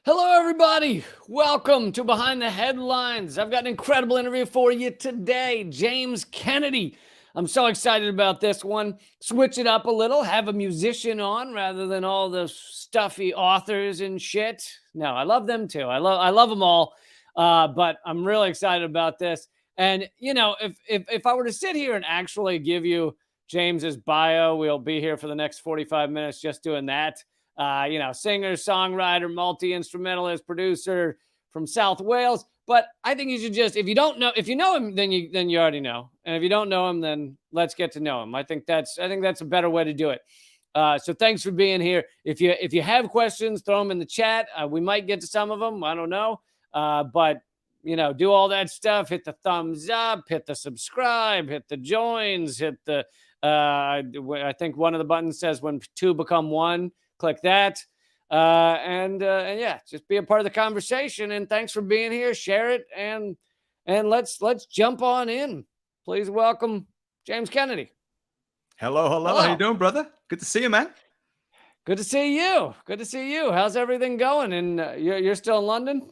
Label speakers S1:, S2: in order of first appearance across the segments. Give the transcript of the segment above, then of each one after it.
S1: Hello, everybody. Welcome to Behind the Headlines. I've got an incredible interview for you today. James Kennedy. I'm so excited about this one. Switch it up a little, have a musician on rather than all the stuffy authors and shit. No, I love them too. I love them all. But I'm really excited about this. And if I were to sit here and actually give you James's bio, we'll be here for the next 45 minutes just doing that. Singer, songwriter, multi-instrumentalist, producer from South Wales. But I think you should just, if you know him, then you already know. And if you don't know him, then let's get to know him. I think that's a better way to do it. So thanks for being here. If you have questions, throw them in the chat. We might get to some of them. I don't know. But do all that stuff. Hit the thumbs up, hit the subscribe, hit the joins, hit the, I think one of the buttons says when two become one. Click that. And yeah, just be a part of the conversation. And thanks for being here. Share it. And let's jump on in. Please welcome James Kennedy.
S2: Hello. How you doing, brother? Good to see you, man.
S1: Good to see you. How's everything going? And you're still in London?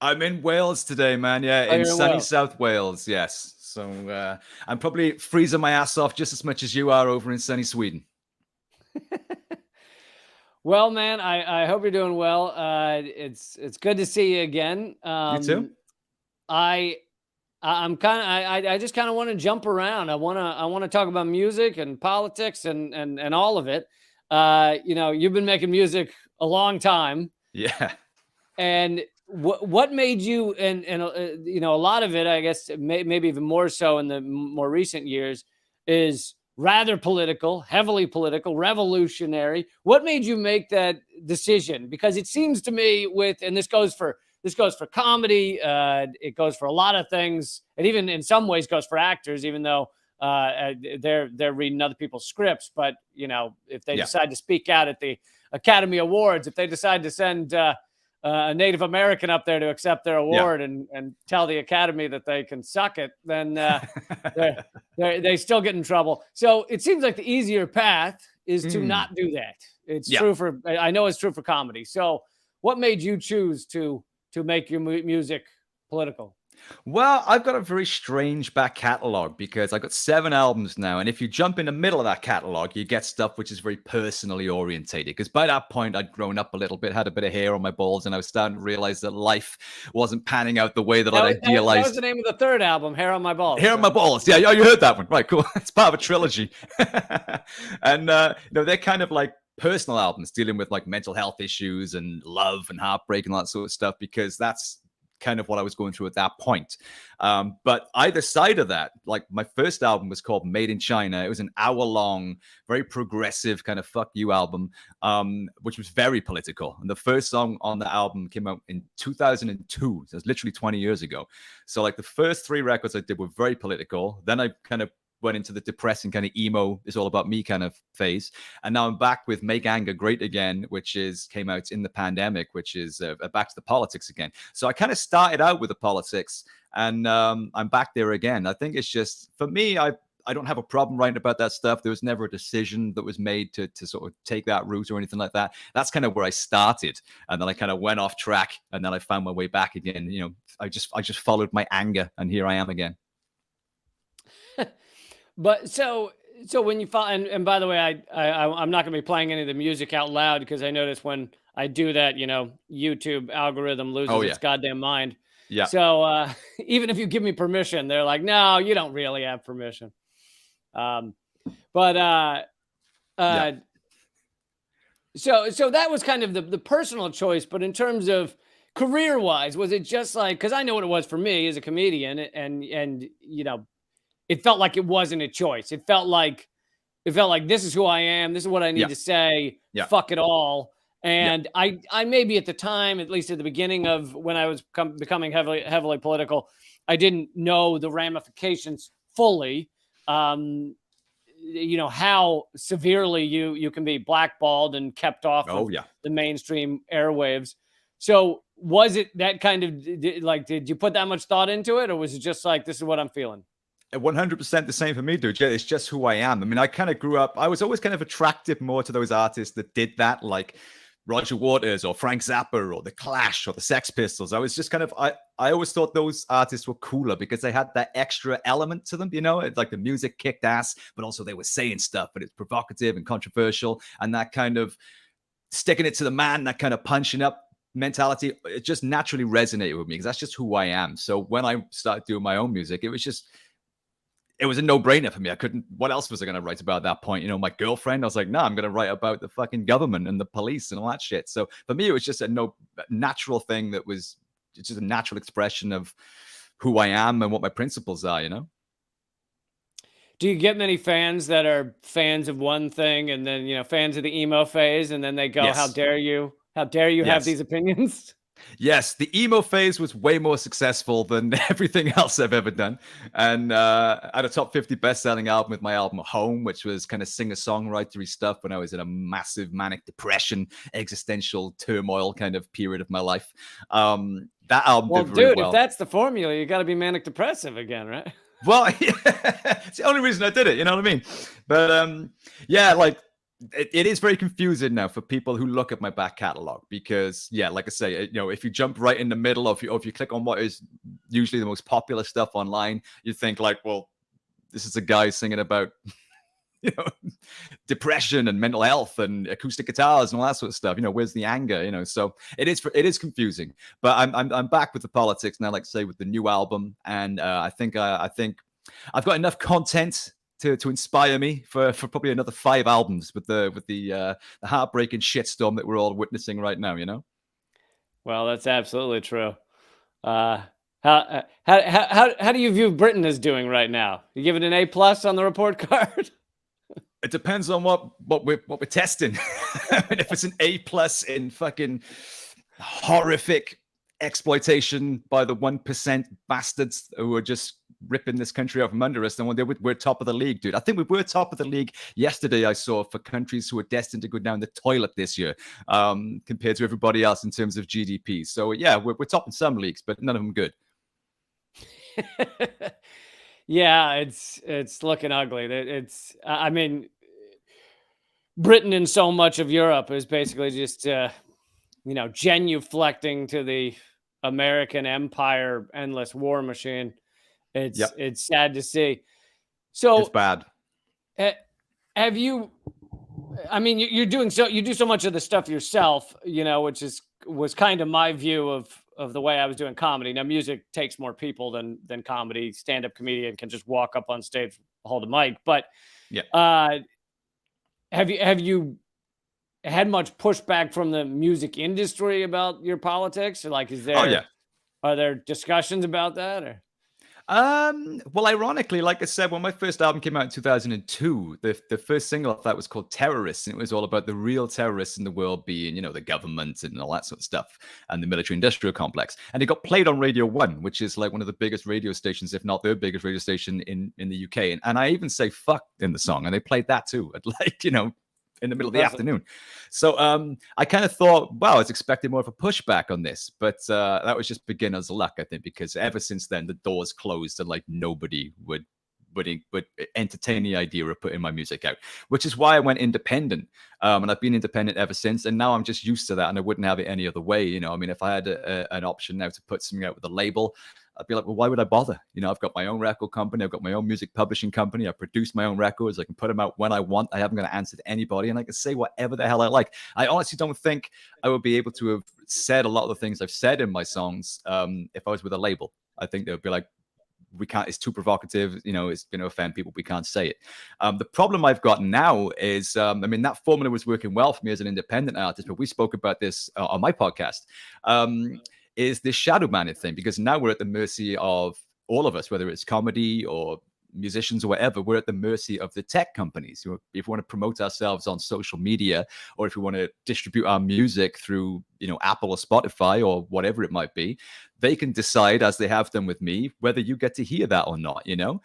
S2: I'm in Wales today, man. Yeah, in sunny South Wales. Yes. So I'm probably freezing my ass off just as much as you are over in sunny Sweden.
S1: Well, man, I hope you're doing well. It's good to see you again.
S2: You too.
S1: I just kind of want to jump around. I want to talk about music and politics and all of it. You've been making music a long time.
S2: Yeah.
S1: And what made you and a lot of it, I guess, maybe even more so in the more recent years, is rather political, heavily political, revolutionary. What made you make that decision? Because it seems to me and this goes for comedy, it goes for a lot of things, and even in some ways goes for actors, even though they're reading other people's scripts. But if they decide to speak out at the Academy Awards, if they decide to send a Native American up there to accept their award and tell the Academy that they can suck it, then they still get in trouble. So it seems like the easier path is to not do that. It's true I know it's true for comedy. So what made you choose to make your music political?
S2: Well, I've got a very strange back catalog because I've got 7 albums now. And if you jump in the middle of that catalog, you get stuff which is very personally orientated. Because by that point, I'd grown up a little bit, had a bit of hair on my balls, and I was starting to realize that life wasn't panning out the way that I'd idealized.
S1: That was the name of the third album, Hair on My Balls.
S2: Hair on My Balls. Yeah, you heard that one. Right, cool. It's part of a trilogy. And, they're kind of like personal albums dealing with like mental health issues and love and heartbreak and all that sort of stuff, because that's kind of what I was going through at that point. But either side of that, like my first album was called Made in China. It was an hour-long, very progressive kind of fuck you album, which was very political. And the first song on the album came out in 2002. So it's literally 20 years ago. So like the first 3 records I did were very political. Then I kind of went into the depressing kind of emo, it's all about me kind of phase. And now I'm back with Make Anger Great Again, which came out in the pandemic, which is back to the politics again. So I kind of started out with the politics, and I'm back there again. I think it's just, for me, I don't have a problem writing about that stuff. There was never a decision that was made to sort of take that route or anything like that. That's kind of where I started. And then I kind of went off track, and then I found my way back again. I just followed my anger, and here I am again.
S1: But so when you find, and by the way, I'm not going to be playing any of the music out loud, because I notice when I do that, YouTube algorithm loses its goddamn mind.
S2: Yeah.
S1: So even if you give me permission, they're like, no, you don't really have permission. So that was kind of the personal choice. But in terms of career-wise, was it just like, because I know what it was for me as a comedian, and it felt like it wasn't a choice. It felt like this is who I am. This is what I need to say. Fuck it all. And I maybe at the time, at least at the beginning of when I was becoming heavily political, I didn't know the ramifications fully. How severely you can be blackballed and kept off of the mainstream airwaves. So was it that kind of like, did you put that much thought into it, or was it just like, this is what I'm feeling?
S2: 100% the same for me, dude. Yeah, it's just who I am. I mean, I kind of grew up, I was always kind of attracted more to those artists that did that, like Roger Waters or Frank Zappa or The Clash or the Sex Pistols. I was just kind of, I always thought those artists were cooler because they had that extra element to them, you know, it's like the music kicked ass, but also they were saying stuff, but it's provocative and controversial, and that kind of sticking it to the man, that kind of punching up mentality, it just naturally resonated with me because that's just who I am. So when I started doing my own music, it was a no-brainer for me. I couldn't, what else was I going to write about at that point? You know, my girlfriend, I was like, no, I'm going to write about the fucking government and the police and all that shit. So for me, it was just a natural thing that was it's just a natural expression of who I am and what my principles are, you know?
S1: Do you get many fans that are fans of one thing and then, you know, fans of the emo phase, and then they go, how
S2: Yes.
S1: dare you? How dare you have
S2: Yes.
S1: these opinions?
S2: Yes, the emo phase was way more successful than everything else I've ever done. And I had a top 50 best-selling album with my album Home, which was kind of singer-songwritery stuff when I was in a massive manic depression, existential turmoil kind of period of my life. That album
S1: Well,
S2: did really
S1: dude,
S2: well.
S1: if that's the formula, you got to be manic depressive again, right?
S2: Well, it's the only reason I did it, you know what I mean? But yeah, like it is very confusing now for people who look at my back catalog because, yeah, like I say, you know, if you jump right in the middle, or if you click on what is usually the most popular stuff online, you think like, well, this is a guy singing about, you know, depression and mental health and acoustic guitars and all that sort of stuff. You know, where's the anger? You know, so it is confusing. But I'm back with the politics now, like say with the new album, and I think I've got enough content to inspire me for probably another 5 albums with the heartbreaking shitstorm that we're all witnessing right now. You know.
S1: Well, that's absolutely true. How do you view Britain as doing right now? You give it an A+ on the report card?
S2: It depends on what we're testing. I mean, if it's an A+ in fucking horrific exploitation by the 1% bastards who are just ripping this country out from under us, then we're top of the league, dude. I think we were top of the league yesterday, I saw, for countries who are destined to go down the toilet this year, compared to everybody else in terms of GDP. So yeah, we're top in some leagues, but none of them good.
S1: Yeah, it's looking ugly. It's I mean, Britain and so much of Europe is basically just you know, genuflecting to the American empire endless war machine. It's sad to see. So
S2: It's bad.
S1: have you? I mean, you do so much of the stuff yourself, you know, which was kind of my view of the way I was doing comedy. Now, music takes more people than comedy. Stand-up comedian can just walk up on stage, hold a mic. But
S2: yeah,
S1: have you had much pushback from the music industry about your politics? Or like, are there discussions about that? Or
S2: well, ironically, like I said, when my first album came out in 2002, the first single of that was called Terrorists, and it was all about the real terrorists in the world being, you know, the government and all that sort of stuff, and the military-industrial complex. And it got played on Radio 1, which is like one of the biggest radio stations, if not the biggest radio station in the UK. And I even say fuck in the song, and they played that too, at like, you know, in the middle of the afternoon. So I kind of thought, wow, I was expecting more of a pushback on this, but that was just beginner's luck, I think, because ever since then the doors closed and like nobody would entertain the idea of putting my music out, which is why I went independent. And I've been independent ever since, and now I'm just used to that, and I wouldn't have it any other way. You know, I mean, if I had an option now to put something out with a label, I'd be like, well, why would I bother? You know, I've got my own record company. I've got my own music publishing company. I produce my own records. I can put them out when I want. I haven't got to answer to anybody, and I can say whatever the hell I like. I honestly don't think I would be able to have said a lot of the things I've said in my songs if I was with a label. I think they would be like, we can't, it's too provocative, you know, it's going to offend people, we can't say it. The problem I've got now is, I mean, that formula was working well for me as an independent artist, but we spoke about this on my podcast, is this shadow banning thing, because now we're at the mercy of all of us, whether it's comedy or musicians or whatever. We're at the mercy of the tech companies. If we want to promote ourselves on social media, or if we want to distribute our music through, you know, Apple or Spotify or whatever it might be, they can decide, as they have done with me, whether you get to hear that or not. You know,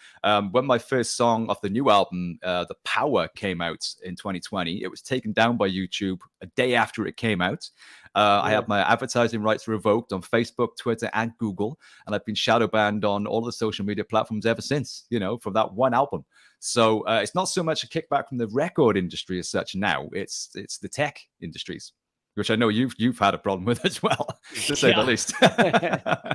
S2: when my first song off the new album, The Power, came out in 2020, it was taken down by YouTube a day after it came out. I have my advertising rights revoked on Facebook, Twitter, and Google, and I've been shadow banned on all the social media platforms ever since, you know, from that one album. So it's not so much a kickback from the record industry as such now, it's the tech industries. which I know you've had a problem with as well, to say the least.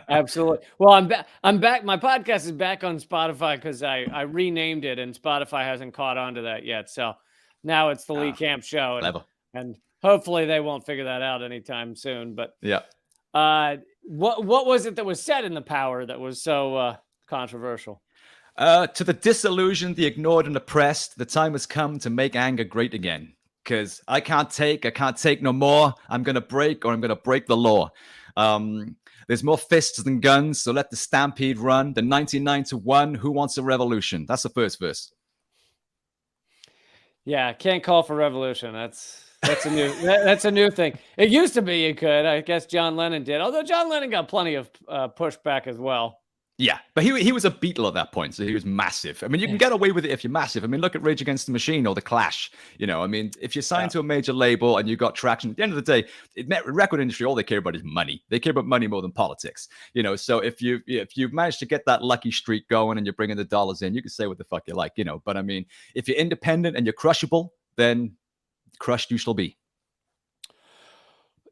S1: Absolutely. Well, I'm back. My podcast is back on Spotify because I renamed it, and Spotify hasn't caught on to that yet. So now it's the Lee Camp Show, and hopefully they won't figure that out anytime soon. But
S2: yeah,
S1: what was it that was said in The Power that was so controversial?
S2: To the disillusioned, the ignored, and oppressed, the time has come to make anger great again. Because I can't take no more. I'm gonna break, or I'm gonna break the law. There's more fists than guns, so let the stampede run. The 99-1, who wants a revolution? That's the first verse.
S1: Yeah, can't call for revolution. That's a new thing. It used to be you could. I guess John Lennon did, although John Lennon got plenty of pushback as well.
S2: Yeah, but he was a Beatle at that point, so he was massive. I mean, you can get away with it if you're massive. I mean, look at Rage Against the Machine or The Clash. You know, I mean, if you're signed to a major label and you got traction, at the end of the day, record industry, all they care about is money. They care about money more than politics. You know, so if you've managed to get that lucky streak going and you're bringing the dollars in, you can say what the fuck you like, you know. But I mean, if you're independent and you're crushable, then crushed you shall be.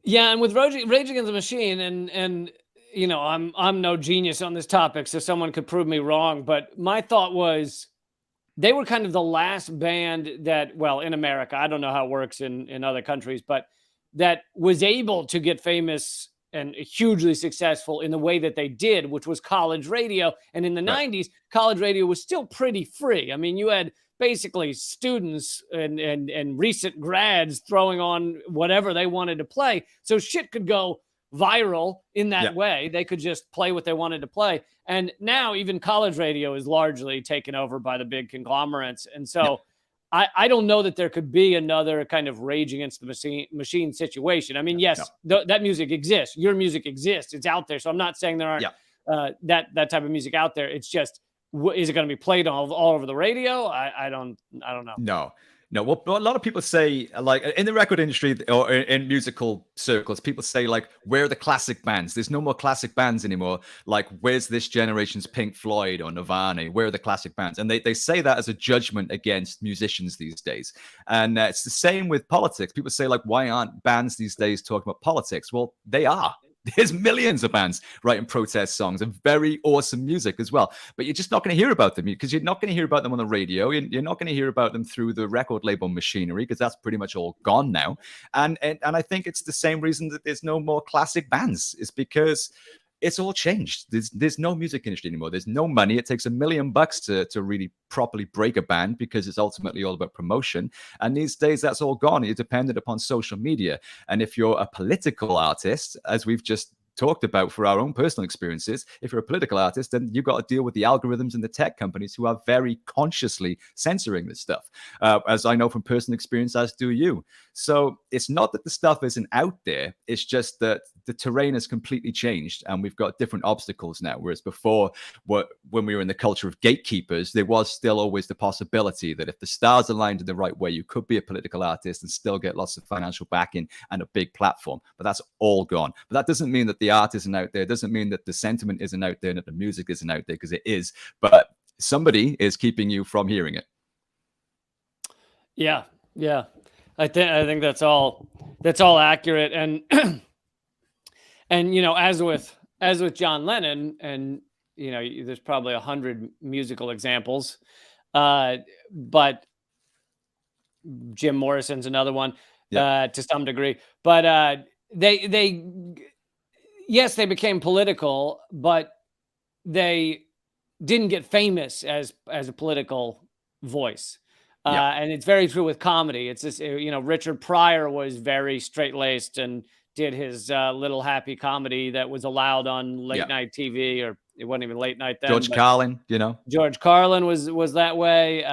S1: Yeah, and with Rage Against the Machine, and you know, I'm no genius on this topic, so someone could prove me wrong. But my thought was they were kind of the last band that, well, in America, I don't know how it works in other countries, but that was able to get famous and hugely successful in the way that they did, which was college radio. And in the 90s, college radio was still pretty free. I mean, you had basically students and recent grads throwing on whatever they wanted to play. So shit could go viral in that way. They could just play what they wanted to play. And now even college radio is largely taken over by the big conglomerates. And so I don't know that there could be another kind of Rage Against the Machine situation. I mean, yes, that music exists. Your music exists. It's out there. So I'm not saying there aren't that type of music out there. It's just, is it going to be played all over the radio? I don't know.
S2: No, well, a lot of people say, like, in the record industry or in musical circles, people say, like, where are the classic bands? There's no more classic bands anymore. Like, where's this generation's Pink Floyd or Nirvana? Where are the classic bands? And they say that as a judgment against musicians these days. And it's the same with politics. People say, like, why aren't bands these days talking about politics? Well, they are. There's millions of bands writing protest songs and very awesome music as well. But you're just not going to hear about them because you're not going to hear about them on the radio. You're not going to hear about them through the record label machinery because that's pretty much all gone now. And I think it's the same reason that there's no more classic bands. It's because it's all changed. There's no music industry anymore. There's no money. It takes $1 million to really properly break a band because it's ultimately all about promotion. And these days, that's all gone. You're dependent upon social media. And if you're a political artist, as we've just talked about for our own personal experiences, if you're a political artist, then you've got to deal with the algorithms and the tech companies who are very consciously censoring this stuff. As I know from personal experience, as do you. So it's not that the stuff isn't out there. It's just that the terrain has completely changed and we've got different obstacles now. Whereas before, when we were in the culture of gatekeepers, there was still always the possibility that if the stars aligned in the right way, you could be a political artist and still get lots of financial backing and a big platform. But that's all gone. But that doesn't mean that the art isn't out there. It doesn't mean that the sentiment isn't out there and that the music isn't out there, because it is. But somebody is keeping you from hearing it.
S1: Yeah. I think that's all accurate. And and you know, as with John Lennon, and you know, there's probably 100 musical examples, but Jim Morrison's another one to some degree. But they yes, they became political, but they didn't get famous as a political voice. And it's very true with comedy. It's just, you know, Richard Pryor was very straight-laced and did his little happy comedy that was allowed on late night TV, or it wasn't even late night then.
S2: George Carlin, you know.
S1: George Carlin was that way.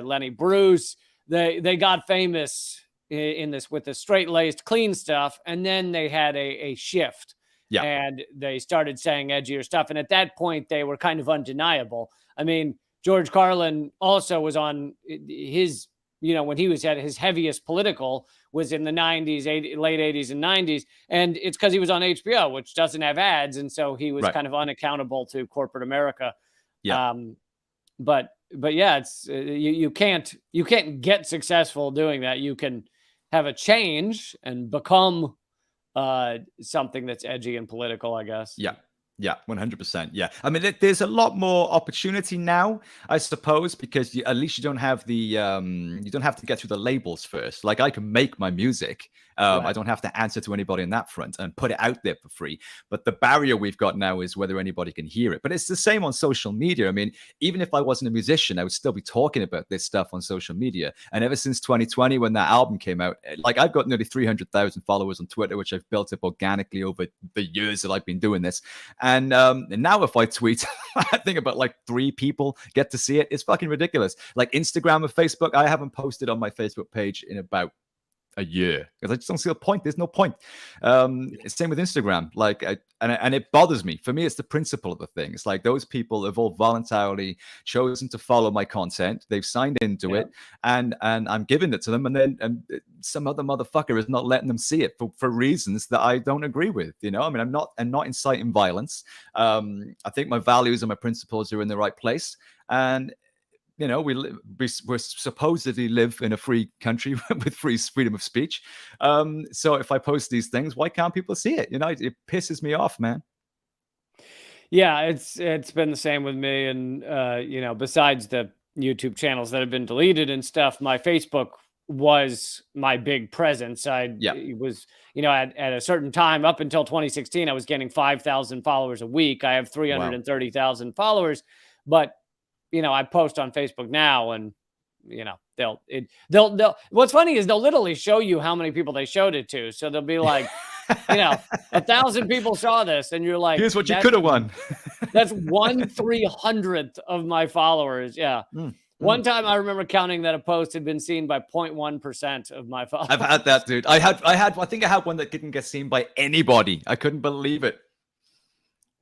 S1: Lenny Bruce, they got famous in this with the straight-laced, clean stuff, and then they had a shift. And they started saying edgier stuff. And at that point, they were kind of undeniable. I mean, George Carlin also was on his, you know, when he was at his heaviest political was in the 90s, late 80s and 90s. And it's because he was on HBO, which doesn't have ads. And so he was kind of unaccountable to corporate America. But yeah, it's you can't get successful doing that. You can have a change and become something that's edgy and political, I guess.
S2: Yeah. Yeah, 100%. Yeah. I mean, there's a lot more opportunity now, I suppose, because at least you don't have you don't have to get through the labels first. Like, I can make my music. I
S1: Right.
S2: don't have to answer to anybody on that front and put it out there for free. But the barrier we've got now is whether anybody can hear it. But it's the same on social media. I mean, even if I wasn't a musician, I would still be talking about this stuff on social media. And ever since 2020, when that album came out, like, I've got nearly 300,000 followers on Twitter, which I've built up organically over the years that I've been doing this. And now if I tweet, I think about like 3 people get to see it. It's fucking ridiculous. Like Instagram or Facebook, I haven't posted on my Facebook page in about a year because I just don't see a point. There's no point. Same with Instagram. Like, and it bothers me. For me, it's the principle of the thing. It's like those people have all voluntarily chosen to follow my content. They've signed into it, and I'm giving it to them, and then some other motherfucker is not letting them see it for reasons that I don't agree with. You know, I mean, I'm not inciting violence. I think my values and my principles are in the right place, and you know, we're supposedly live in a free country with freedom of speech. So if I post these things, why can't people see it? You know, it pisses me off, man.
S1: Yeah, it's been the same with me. And you know, besides the YouTube channels that have been deleted and stuff, my Facebook was my big presence. It was, you know, at a certain time up until 2016, I was getting 5,000 followers a week. I have 330,000 followers, but you know, I post on Facebook now, and you know, they'll. What's funny is they'll literally show you how many people they showed it to. So they'll be like, you know, 1,000 people saw this, and you're like,
S2: here's what you could have won.
S1: That's 1/300th of my followers. Yeah. One time I remember counting that a post had been seen by 0.1% of my followers.
S2: I've had that, dude. I think I had one that didn't get seen by anybody. I couldn't believe it.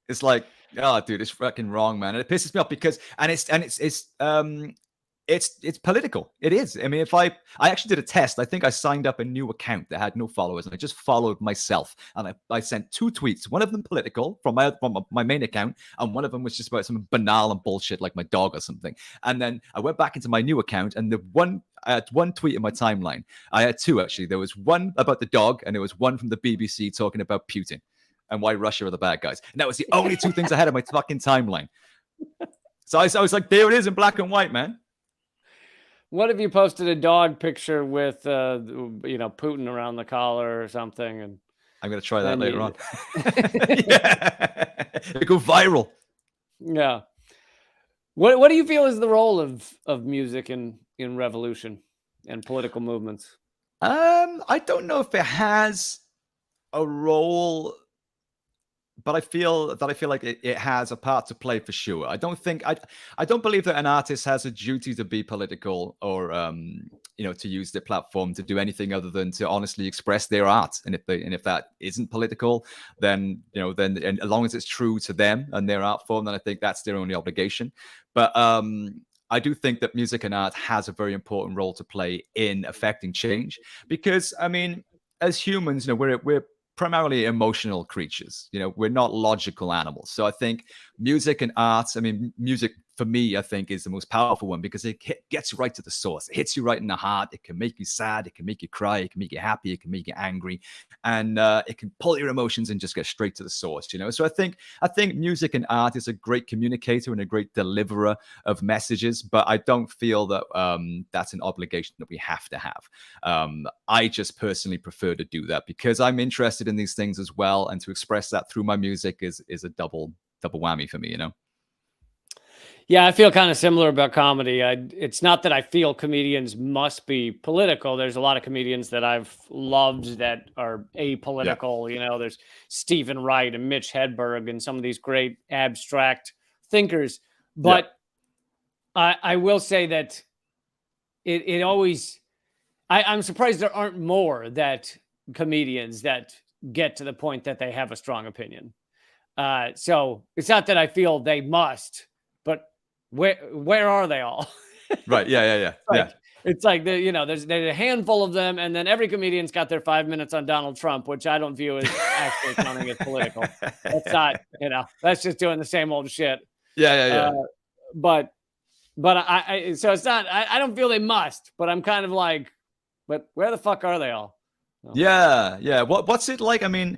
S2: It's like, oh, dude, it's fucking wrong, man. And it pisses me off because, it's political. It is. I mean, if I actually did a test, I think I signed up a new account that had no followers, and I just followed myself. And I sent 2 tweets, one of them political from my main account, and one of them was just about some banal and bullshit like my dog or something. And then I went back into my new account, and I had 1 tweet in my timeline. I had 2 actually. There was one about the dog, and there was one from the BBC talking about Putin and why Russia are the bad guys. And that was the only 2 things I had in my fucking timeline. So I was like, there it is in black and white, man.
S1: What if you posted a dog picture with, you know, Putin around the collar or something? And
S2: I'm going to try that later on. Yeah. It'll go viral.
S1: Yeah. What do you feel is the role of music in revolution and political movements?
S2: I don't know if it has a role, but I feel like it has a part to play for sure. I don't believe that an artist has a duty to be political or you know, to use their platform to do anything other than to honestly express their art. And if that isn't political, then you know, then and as long as it's true to them and their art form, then I think that's their only obligation. But I do think that music and art has a very important role to play in affecting change because, I mean, as humans, you know, we're primarily emotional creatures. You know, we're not logical animals. So I think music and arts, I mean, music for me, I think is the most powerful one because it gets right to the source. It hits you right in the heart. It can make you sad. It can make you cry. It can make you happy. It can make you angry. And it can pull your emotions and just get straight to the source, you know? So I think music and art is a great communicator and a great deliverer of messages, but I don't feel that that's an obligation that we have to have. I just personally prefer to do that because I'm interested in these things as well. And to express that through my music is a double whammy for me, you know?
S1: Yeah, I feel kind of similar about comedy. It's not that I feel comedians must be political. There's a lot of comedians that I've loved that are apolitical. You know, there's Stephen Wright and Mitch Hedberg and some of these great abstract thinkers. But I will say that it always, I'm surprised there aren't more that comedians that get to the point that they have a strong opinion. So it's not that I feel they must, but where are they all?
S2: Right. Yeah.
S1: It's like you know, there's a handful of them, and then every comedian's got their 5 minutes on Donald Trump, which I don't view as actually counting as political. That's not, you know, that's just doing the same old shit.
S2: Yeah.
S1: But I so it's not. I don't feel they must, but I'm kind of like, but where the fuck are they all? So,
S2: Yeah. What's it like? I mean,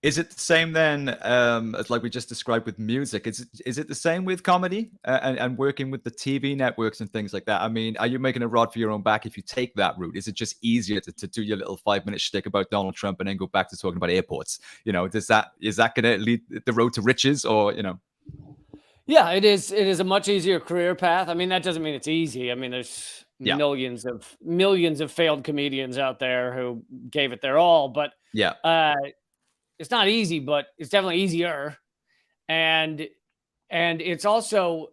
S2: is it the same then, as like we just described with music? Is it the same with comedy, and working with the TV networks and things like that? I mean, are you making a rod for your own back if you take that route? Is it just easier to do your little 5 minute shtick about Donald Trump and then go back to talking about airports? Is that going to lead the road to riches, or
S1: yeah, it is. It is a much easier career path. I mean, that doesn't mean it's easy. I mean, there's
S2: Yeah,
S1: millions of failed comedians out there who gave it their all, but
S2: yeah,
S1: uh, it's not easy. But it's definitely easier, and it's also,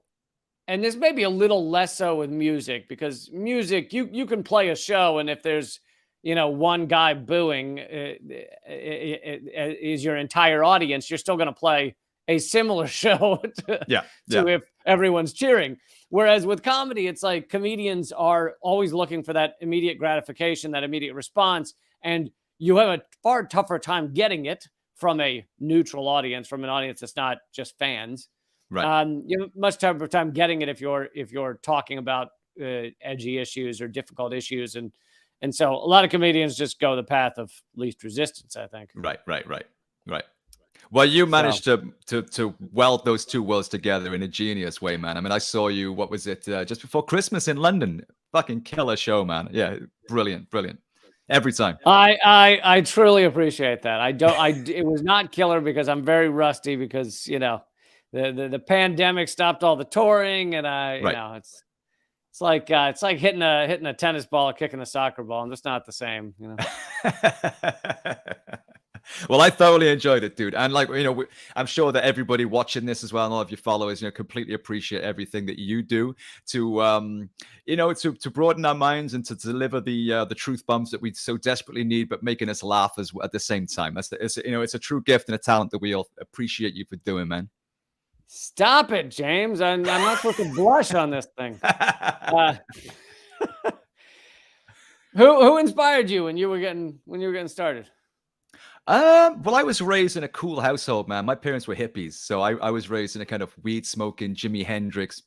S1: and this may be a little less so with music, because music, you can play a show, and if there's one guy booing, is your entire audience, you're still going to play a similar show to,
S2: yeah, yeah.
S1: to if everyone's cheering. Whereas with comedy, it's like comedians are always looking for that immediate gratification, that immediate response, and you have a far tougher time getting it from a neutral audience, from an audience that's not just fans.
S2: Right.
S1: You have a much tougher time getting it if you're talking about edgy issues or difficult issues, and so a lot of comedians just go the path of least resistance, I think.
S2: Right. Well, you
S1: So
S2: managed to weld those two worlds together in a genius way, man. I mean, I saw you. What was it? Just before Christmas in London. Fucking killer show, man. Yeah, brilliant. Every time.
S1: I truly appreciate that. It was not killer because I'm very rusty, because the pandemic stopped all the touring, and
S2: Right.
S1: it's like hitting a tennis ball or kicking a soccer ball. I'm just not the same.
S2: Well, I thoroughly enjoyed it, dude. And like, I'm sure that everybody watching this as well, and all of your followers, completely appreciate everything that you do to, to broaden our minds and to deliver the truth bombs that we so desperately need, but making us laugh at the same time. It's a true gift and a talent that we all appreciate you for doing, man.
S1: Stop it, James. I'm not supposed to blush on this thing. Uh, who inspired you when you were getting started?
S2: Well, I was raised in a cool household, man. My parents were hippies, so I was raised in a kind of weed smoking Jimi Hendrix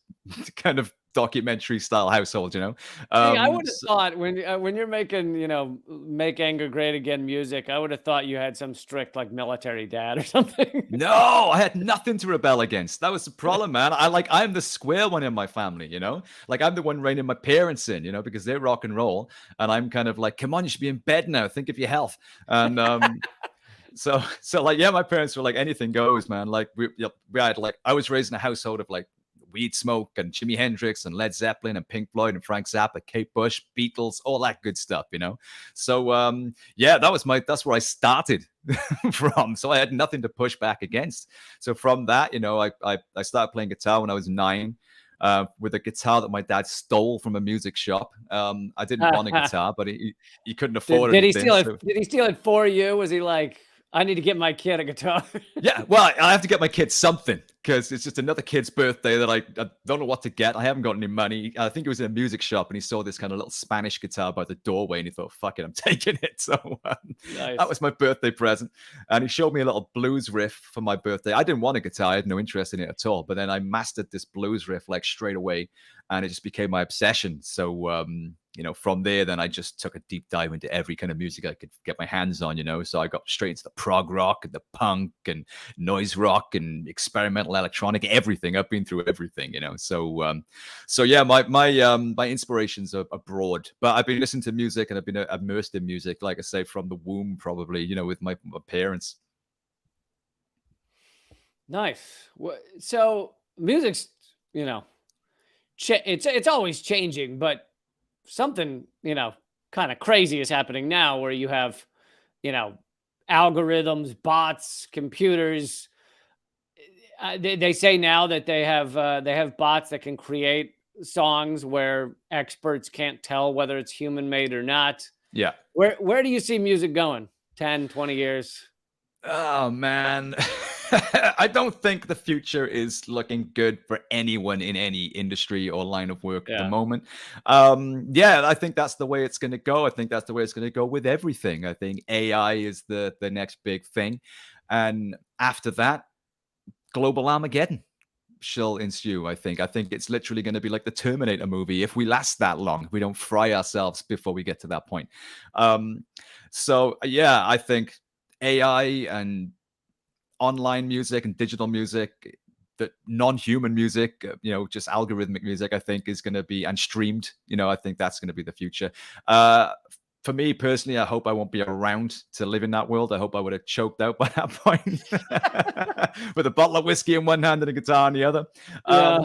S2: kind of documentary style household,
S1: See, I would have
S2: so-
S1: thought when you're making, Make Anger Great Again music, I would have thought you had some strict like military dad or something.
S2: No, I had nothing to rebel against. That was the problem, man. I'm the square one in my family, Like I'm the one reining my parents in, because they're rock and roll, and I'm kind of like, come on, you should be in bed now. Think of your health. And so like, yeah, my parents were like, anything goes, man. Like we had like, I was raised in a household of like weed smoke and Jimi Hendrix and Led Zeppelin and Pink Floyd and Frank Zappa, Kate Bush, Beatles, all that good stuff, So yeah, that's where I started from. So I had nothing to push back against. So from that, I started playing guitar when I was 9. With a guitar that my dad stole from a music shop. I didn't want a guitar, but he couldn't afford
S1: Did he
S2: anything.
S1: steal it? Did he steal it for you? Was he like, I need to get my kid a guitar?
S2: Yeah, well, I have to get my kid something because it's just another kid's birthday that I don't know what to get. I haven't got any money. I think it was in a music shop, and he saw this kind of little Spanish guitar by the doorway, and he thought, "Fuck it, I'm taking it." So
S1: Nice.
S2: that was my birthday present, and he showed me a little blues riff for my birthday. I didn't want a guitar; I had no interest in it at all. But then I mastered this blues riff like straight away, and it just became my obsession. So from there, then I just took a deep dive into every kind of music I could get my hands on, So I got straight into the prog rock and the punk and noise rock and experimental electronic, everything. I've been through everything, So yeah, my inspirations are broad, but I've been listening to music and I've been immersed in music, like I say, from the womb, probably, with my parents.
S1: Nice. So music's, it's always changing, but something, kind of crazy is happening now, where you have, algorithms, bots, computers. They say now that they have bots that can create songs where experts can't tell whether it's human made or not.
S2: Yeah.
S1: Where do you see music going 10, 20 years?
S2: Oh man. I don't think the future is looking good for anyone in any industry or line of work at the moment. Yeah, I think that's the way it's going to go. I think that's the way it's going to go with everything. I think AI is the next big thing. And after that, global Armageddon. shall ensue. I think it's literally going to be like the Terminator movie if we last that long, if we don't fry ourselves before we get to that point. So yeah, I think AI and online music and digital music, that non-human music, just algorithmic music, I think is going to be, and streamed, I think that's going to be the future. For me personally, I hope I won't be around to live in that world. I hope I would have choked out by that point with a bottle of whiskey in one hand and a guitar in the other.
S1: Yeah.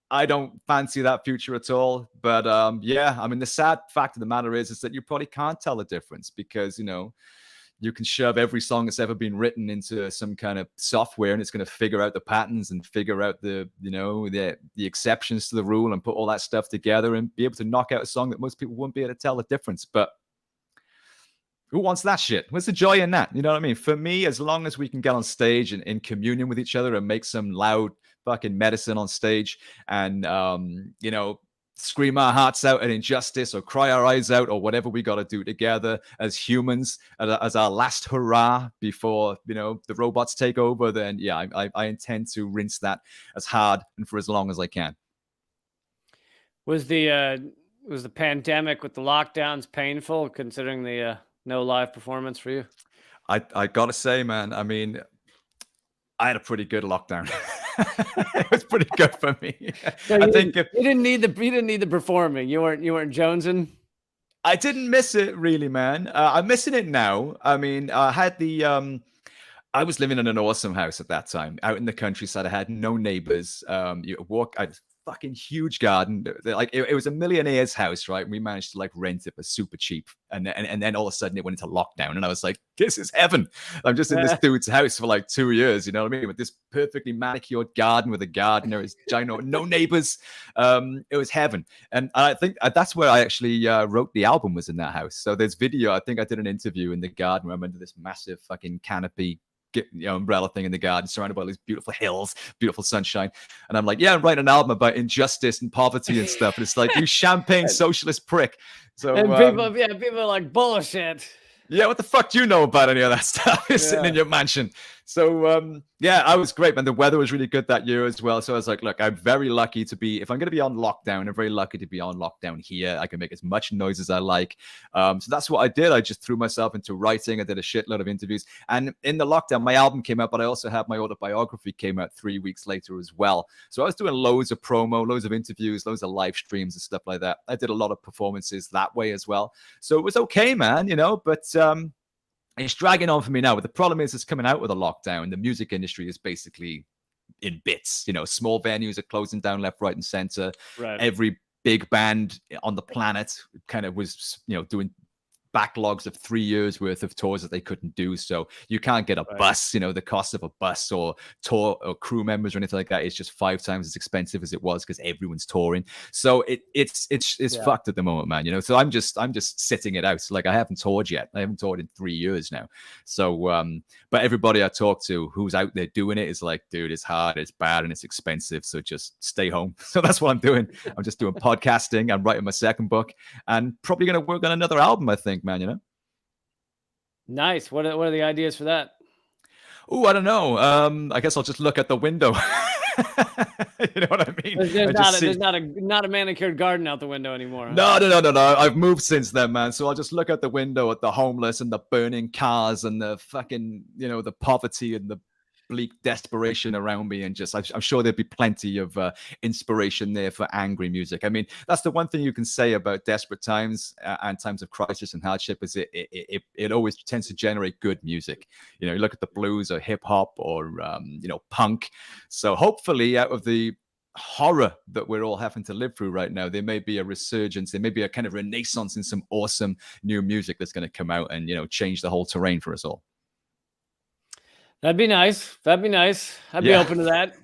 S2: I don't fancy that future at all. But yeah, I mean, the sad fact of the matter is that you probably can't tell the difference because, you can shove every song that's ever been written into some kind of software and it's going to figure out the patterns and figure out the exceptions to the rule and put all that stuff together and be able to knock out a song that most people wouldn't be able to tell the difference. But who wants that shit? What's the joy in that? You know what I mean? For me, as long as we can get on stage and in communion with each other and make some loud fucking medicine on stage and, scream our hearts out at injustice or cry our eyes out or whatever we got to do together as humans as our last hurrah before, the robots take over, then yeah, I intend to rinse that as hard and for as long as I can.
S1: Was the pandemic with the lockdowns painful considering the no live performance for you?
S2: I gotta say, man, I mean, I had a pretty good lockdown. It was pretty good for me.
S1: So you didn't need the performing. You weren't jonesing.
S2: I didn't miss it really, man. I'm missing it now. I mean, I had I was living in an awesome house at that time, out in the countryside. I had no neighbors. I had a fucking huge garden. Like it was a millionaire's house, right? And we managed to like rent it for super cheap. And then all of a sudden it went into lockdown. And I was like, this is heaven. I'm just in this dude's house for like 2 years, you know what I mean? With this perfectly manicured garden with a gardener, it's giant, no neighbors. It was heaven. And I think that's where I actually wrote the album, was in that house. So there's video. I think I did an interview in the garden where I'm under this massive fucking canopy umbrella thing in the garden, surrounded by all these beautiful hills, beautiful sunshine. And I'm like, yeah, I'm writing an album about injustice and poverty and stuff. And it's like, you champagne socialist prick. So
S1: and people are like, bullshit.
S2: Yeah, what the fuck do you know about any of that stuff? You're sitting in your mansion. So, yeah, I was great, man. The weather was really good that year as well. So I was like, look, I'm very lucky to be, if I'm going to be on lockdown, I'm very lucky to be on lockdown here. I can make as much noise as I like. So that's what I did. I just threw myself into writing. I did a shitload of interviews. And in the lockdown, my album came out, but I also had my autobiography came out 3 weeks later as well. So I was doing loads of promo, loads of interviews, loads of live streams and stuff like that. I did a lot of performances that way as well. So it was okay, man, but it's dragging on for me now. But the problem is it's coming out with a lockdown. The music industry is basically in bits. Small venues are closing down left, right, and center.
S1: Right.
S2: Every big band on the planet kind of was, doing backlogs of 3 years worth of tours that they couldn't do. So you can't get a bus, the cost of a bus or tour or crew members or anything like that is just 5 times as expensive as it was because everyone's touring. So it's fucked at the moment, man, So I'm just sitting it out. Like I haven't toured yet. I haven't toured in 3 years now. So, but everybody I talk to who's out there doing it is like, dude, it's hard, it's bad, and it's expensive. So just stay home. So that's what I'm doing. I'm just doing podcasting. I'm writing my second book and probably going to work on another album, I think, man,
S1: Nice. What are the ideas for that?
S2: Oh, I don't know. I guess I'll just look at the window. You know what I mean?
S1: There's not a manicured garden out the window anymore.
S2: Huh? No. I've moved since then, man. So I'll just look at the window at the homeless and the burning cars and the fucking, the poverty and the bleak desperation around me, and just I'm sure there'd be plenty of inspiration there for angry music. I mean, that's the one thing you can say about desperate times and times of crisis and hardship is it always tends to generate good music. You look at the blues or hip hop or punk. So hopefully, out of the horror that we're all having to live through right now, there may be a resurgence, there may be a kind of renaissance in some awesome new music that's going to come out and change the whole terrain for us all.
S1: That'd be nice. I'd be open to that.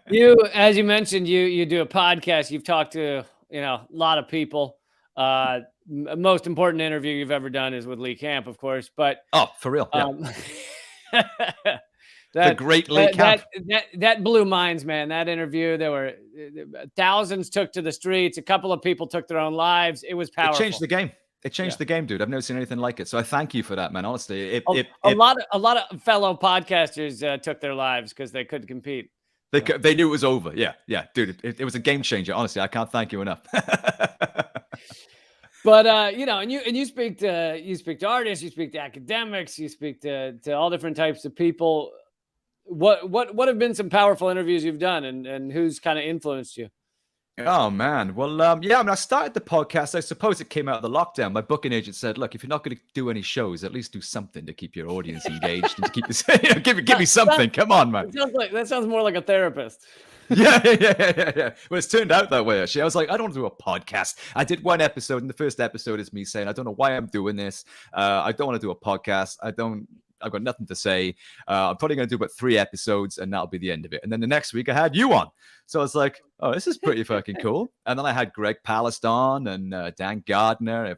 S1: You, as you mentioned, you do a podcast. You've talked to, a lot of people. Most important interview you've ever done is with Lee Camp, of course. But
S2: for real, yeah.
S1: The
S2: great Lee Camp.
S1: That blew minds, man. That interview, there were thousands took to the streets. A couple of people took their own lives. It was powerful.
S2: It changed the game. It changed the game, dude. I've never seen anything like it. So I thank you for that, man. Honestly,
S1: a lot of fellow podcasters took their lives because they couldn't compete.
S2: They knew it was over. Yeah, dude, it was a game changer. Honestly, I can't thank you enough.
S1: But and you speak to artists, you speak to academics, you speak to all different types of people. What have been some powerful interviews you've done, and who's kind of influenced you?
S2: Oh man, well, yeah. I mean, I started the podcast. I suppose it came out of the lockdown. My booking agent said, "Look, if you're not going to do any shows, at least do something to keep your audience engaged and to keep this. Give me something. Come on, man."
S1: That sounds more like a therapist.
S2: Yeah. Well, it's turned out that way, actually. I was like, I don't want to do a podcast. I did one episode, and the first episode is me saying, I don't know why I'm doing this. I don't want to do a podcast. I've got nothing to say. I'm probably going to do about 3 episodes, and that'll be the end of it. And then the next week, I had you on. So I was like, oh, this is pretty fucking cool. And then I had Greg Palast on and Dan Gardner.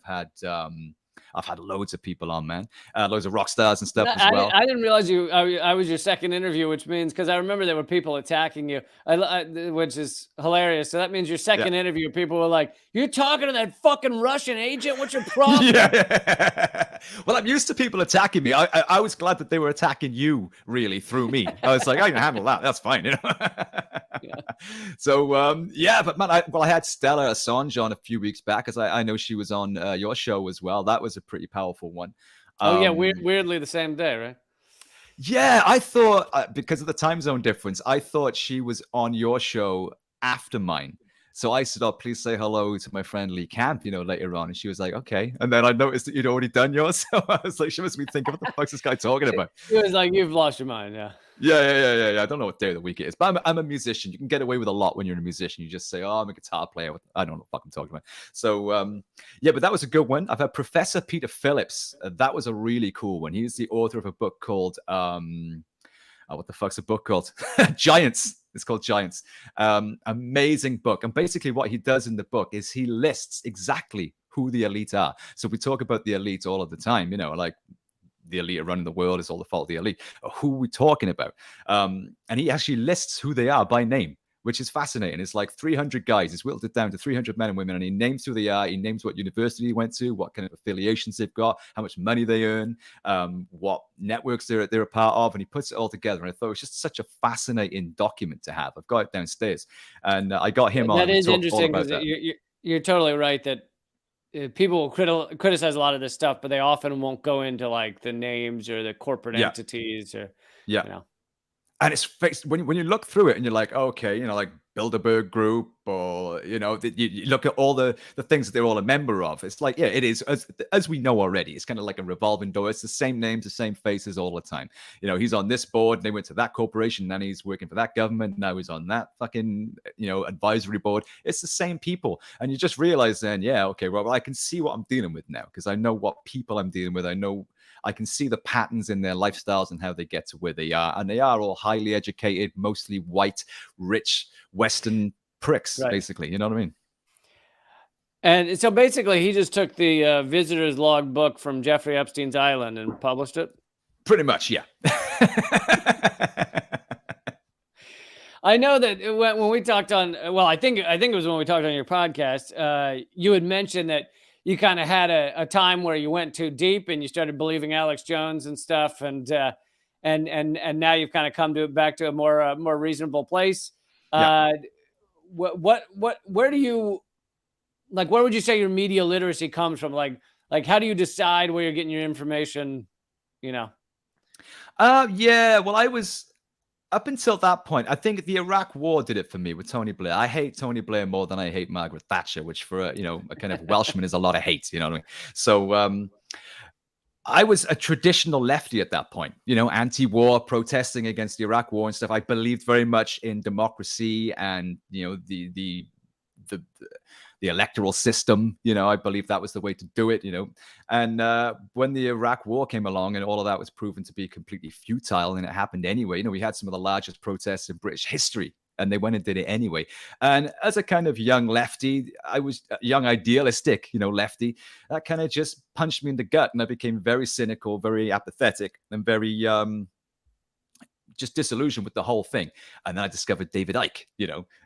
S2: I've had loads of people on, man. Loads of rock stars and stuff as well.
S1: I didn't realize I was your second interview, which means, because I remember there were people attacking you, which is hilarious. So that means your second interview, people were like, "You're talking to that fucking Russian agent? What's your problem?"
S2: Yeah. Well, I'm used to people attacking me. I was glad that they were attacking you, really, through me. I was like, I can handle that. That's fine, you know.
S1: Yeah.
S2: So but man, I had Stella Assange on a few weeks back, because I know she was on your show as well. That was a pretty powerful one.
S1: Weirdly the same day, right?
S2: Yeah, I thought because of the time zone difference, I thought she was on your show after mine. So I said, "Oh, please say hello to my friend Lee Camp," later on. And she was like, "Okay." And then I noticed that you'd already done yours. So I was like, she must be thinking, what the fuck's this guy talking about?
S1: It was like, you've lost your mind, yeah.
S2: Yeah. I don't know what day of the week it is, but I'm a musician. You can get away with a lot when you're a musician. You just say, "Oh, I'm a guitar player." I don't know what I'm talking about. So, but that was a good one. I've had Professor Peter Phillips. That was a really cool one. He's the author of a book called, what the fuck's a book called? Giants. It's called Giants. Amazing book. And basically what he does in the book is he lists exactly who the elite are. So we talk about the elite all of the time, like the elite are running the world, is all the fault of the elite. Who are we talking about? And he actually lists who they are by name, which is fascinating. It's like 300 guys. He's whittled it down to 300 men and women, and he names who they are. He names what university he went to, what kind of affiliations they've got, how much money they earn, what networks they're a part of, and he puts it all together. And I thought it was just such a fascinating document to have. I've got it downstairs, and I got him on.
S1: That is interesting, because you're totally right that people will criticize a lot of this stuff, but they often won't go into like the names or the corporate entities or
S2: And it's fixed when you look through it and you're like, okay, like Bilderberg Group, or you look at all the things that they're all a member of. It's like, it is, as we know already, it's kind of like a revolving door. It's the same names, the same faces all the time. He's on this board, and they went to that corporation, then he's working for that government, now he's on that fucking advisory board. It's the same people, and you just realize then, okay, well, I can see what I'm dealing with now, because I know what people I'm dealing with. I can see the patterns in their lifestyles and how they get to where they are. And they are all highly educated, mostly white, rich, Western pricks, basically. You know what I mean?
S1: And so basically, he just took the visitor's log book from Jeffrey Epstein's island and published it?
S2: Pretty much, yeah.
S1: I know that when we talked on, I think it was when we talked on your podcast, you had mentioned that you kind of had a time where you went too deep and you started believing Alex Jones and stuff, and now you've kind of come back to a more reasonable place. Where do you, like, where would you say your media literacy comes from? Like how do you decide where you're getting your information?
S2: Well, I was, up until that point, I think the Iraq War did it for me with Tony Blair. I hate Tony Blair more than I hate Margaret Thatcher, which for a kind of Welshman is a lot of hate. You know what I mean? So I was a traditional lefty at that point. Anti-war, protesting against the Iraq War and stuff. I believed very much in democracy and the electoral system. I believe that was the way to do it. And when the Iraq War came along and all of that was proven to be completely futile, and it happened anyway. We had some of the largest protests in British history, and they went and did it anyway. And as a kind of young lefty, I was young idealistic, lefty, that kind of just punched me in the gut, and I became very cynical, very apathetic, and very just disillusioned with the whole thing. And then I discovered David Icke,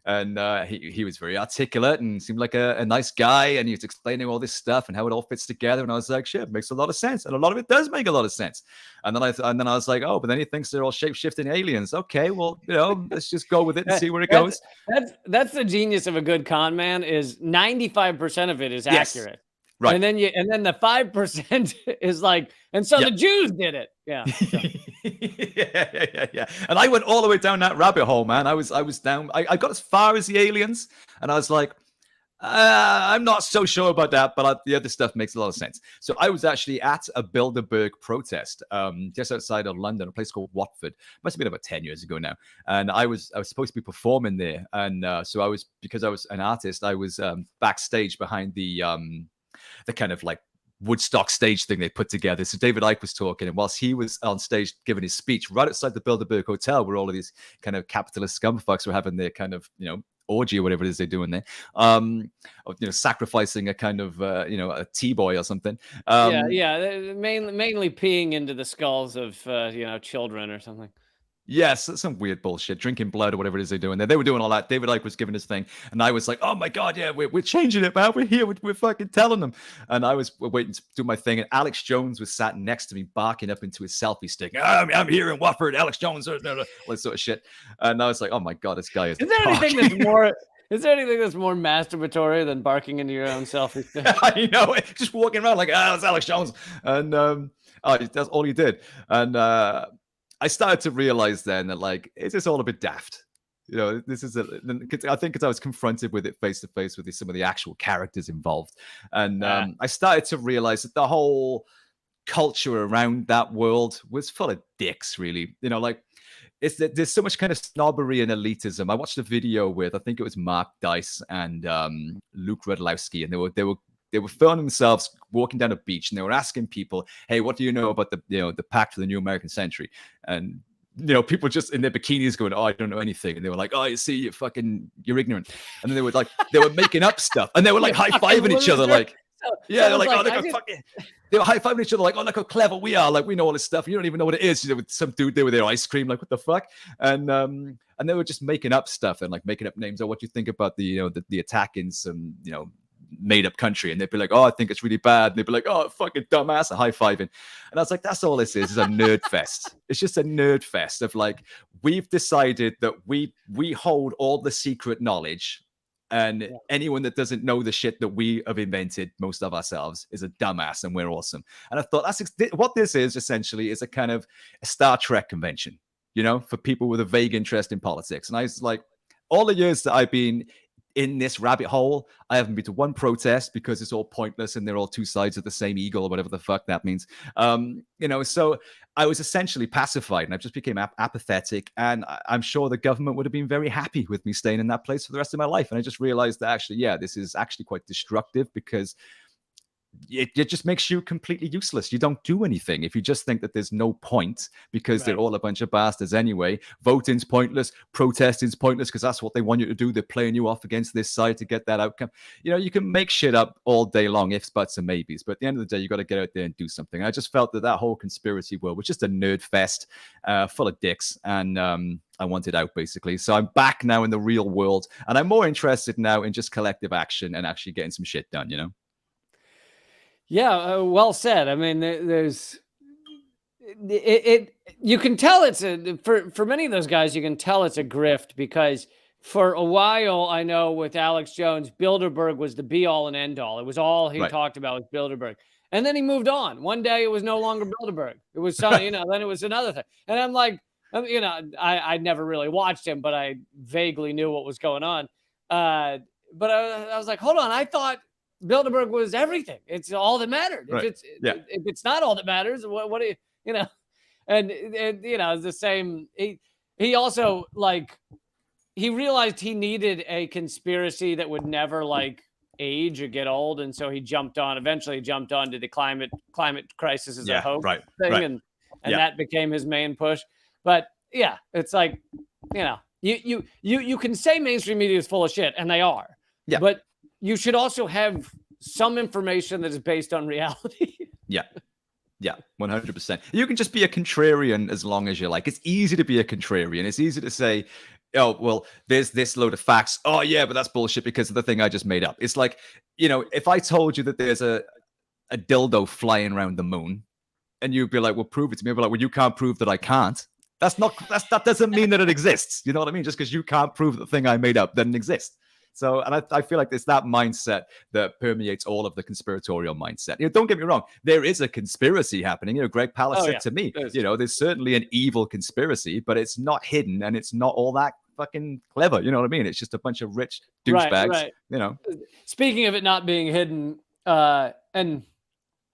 S2: and he was very articulate and seemed like a nice guy, and he was explaining all this stuff and how it all fits together. And I was like, shit, it makes a lot of sense, and a lot of it does make a lot of sense. And then I was like, oh, but then he thinks they're all shape-shifting aliens. Okay, well, let's just go with it and see where it goes.
S1: That's the genius of a good con man, is 95% of it is accurate.
S2: Right.
S1: And then the 5% is like, and so the Jews did it. Yeah. So.
S2: yeah. And I went all the way down that rabbit hole, man. I was down. I got as far as the aliens, and I was like, I'm not so sure about that, but the other stuff makes a lot of sense. So I was actually at a Bilderberg protest just outside of London, a place called Watford. Must have been about 10 years ago now. And I was supposed to be performing there. And so because I was an artist, I was backstage behind the kind of like Woodstock stage thing they put together. So David Icke was talking, and whilst he was on stage giving his speech right outside the Bilderberg Hotel, where all of these kind of capitalist scumfucks were having their kind of, orgy or whatever it is they're doing there, sacrificing a kind of, a T-boy or something.
S1: Mainly peeing into the skulls of, children or something.
S2: Yes, that's some weird bullshit, drinking blood or whatever it is they're doing there. They were doing all that. David Icke was giving his thing, and I was like, oh my God, yeah, we're changing it, man. We're here. We're fucking telling them. And I was waiting to do my thing, and Alex Jones was sat next to me, barking up into his selfie stick. I'm here in Watford, Alex Jones, all this sort of shit. And I was like, oh my God, this guy is
S1: there anything that's more... Is there anything that's more masturbatory than barking into your own selfie stick?
S2: I know, just walking around like, it's Alex Jones. And that's all he did. And I started to realize then that, like, it's just all a bit daft. This is I think because I was confronted with it face to face with some of the actual characters involved. And I started to realize that the whole culture around that world was full of dicks, really. There's so much kind of snobbery and elitism. I watched a video with, I think it was Mark Dice and Luke Rudlowski, and they were filming themselves walking down a beach, and they were asking people, hey, what do you know about the Pact for the New American Century? And people just in their bikinis going, oh, I don't know anything. And they were like, oh, you see, you're ignorant. And then they were making up stuff, and they were like high-fiving each other, like, yeah, they're like, oh, look, fucking. They were high-fiving each other like, oh, look how clever we are. Like, we know all this stuff. You don't even know what it is. With some dude there with their ice cream, like, what the fuck? And they were just making up stuff and like making up names. Oh, what do you think about the attack in some, made up country? And they'd be like, oh, I think it's really bad. And they'd be like, oh, fucking dumbass, a high-fiving. And I was like, that's all this is a nerd fest. It's just a nerd fest of like, we've decided that we hold all the secret knowledge, and anyone that doesn't know the shit that we have invented, most of ourselves, is a dumbass, and we're awesome. And I thought what this is essentially is a kind of a Star Trek convention, for people with a vague interest in politics. And I was like, all the years that I've been in this rabbit hole, I haven't been to one protest because it's all pointless and they're all two sides of the same eagle or whatever the fuck that means. So I was essentially pacified, and I just became apathetic. And I'm sure the government would have been very happy with me staying in that place for the rest of my life. And I just realized that actually, this is actually quite destructive, because it just makes you completely useless. You don't do anything if you just think that there's no point, because they're all a bunch of bastards anyway. Voting's pointless, protesting's pointless, because that's what they want you to do. They're playing you off against this side to get that outcome. You can make shit up all day long, ifs, buts, and maybes, but at the end of the day, you got to get out there and do something. I just felt that whole conspiracy world was just a nerd fest full of dicks, and I wanted out, basically. So I'm back now in the real world, and I'm more interested now in just collective action and actually getting some shit done,
S1: Yeah, well said. I mean, there's it. You can tell it's for many of those guys. You can tell it's a grift, because for a while, I know with Alex Jones, Bilderberg was the be all and end all. It was all he talked about was Bilderberg, and then he moved on. One day, it was no longer Bilderberg. It was some, then it was another thing. And I'm like, I never really watched him, but I vaguely knew what was going on. But I was like, hold on, I thought Bilderberg was everything. It's all that mattered.
S2: Right.
S1: If it's not all that matters, what do you, and it's the same. He also, like, he realized he needed a conspiracy that would never like age or get old, and so he eventually jumped onto the climate crisis as a hoax thing, and that became his main push. But yeah, it's like, you can say mainstream media is full of shit, and they are. Yeah. But you should also have some information that is based on reality.
S2: Yeah. Yeah, 100%. You can just be a contrarian as long as you like. It's easy to be a contrarian. It's easy to say, oh, well, there's this load of facts. Oh, yeah, but that's bullshit because of the thing I just made up. It's like, if I told you that there's a dildo flying around the moon, and you'd be like, well, prove it to me. I'd be like, well, you can't prove that I can't. That doesn't mean that it exists. You know what I mean? Just because you can't prove that the thing I made up doesn't exist. So, and I feel like it's that mindset that permeates all of the conspiratorial mindset. Don't get me wrong. There is a conspiracy happening. Greg Palast said to me, there's certainly an evil conspiracy, but it's not hidden and it's not all that fucking clever. You know what I mean? It's just a bunch of rich douchebags,
S1: Speaking of it not being hidden, and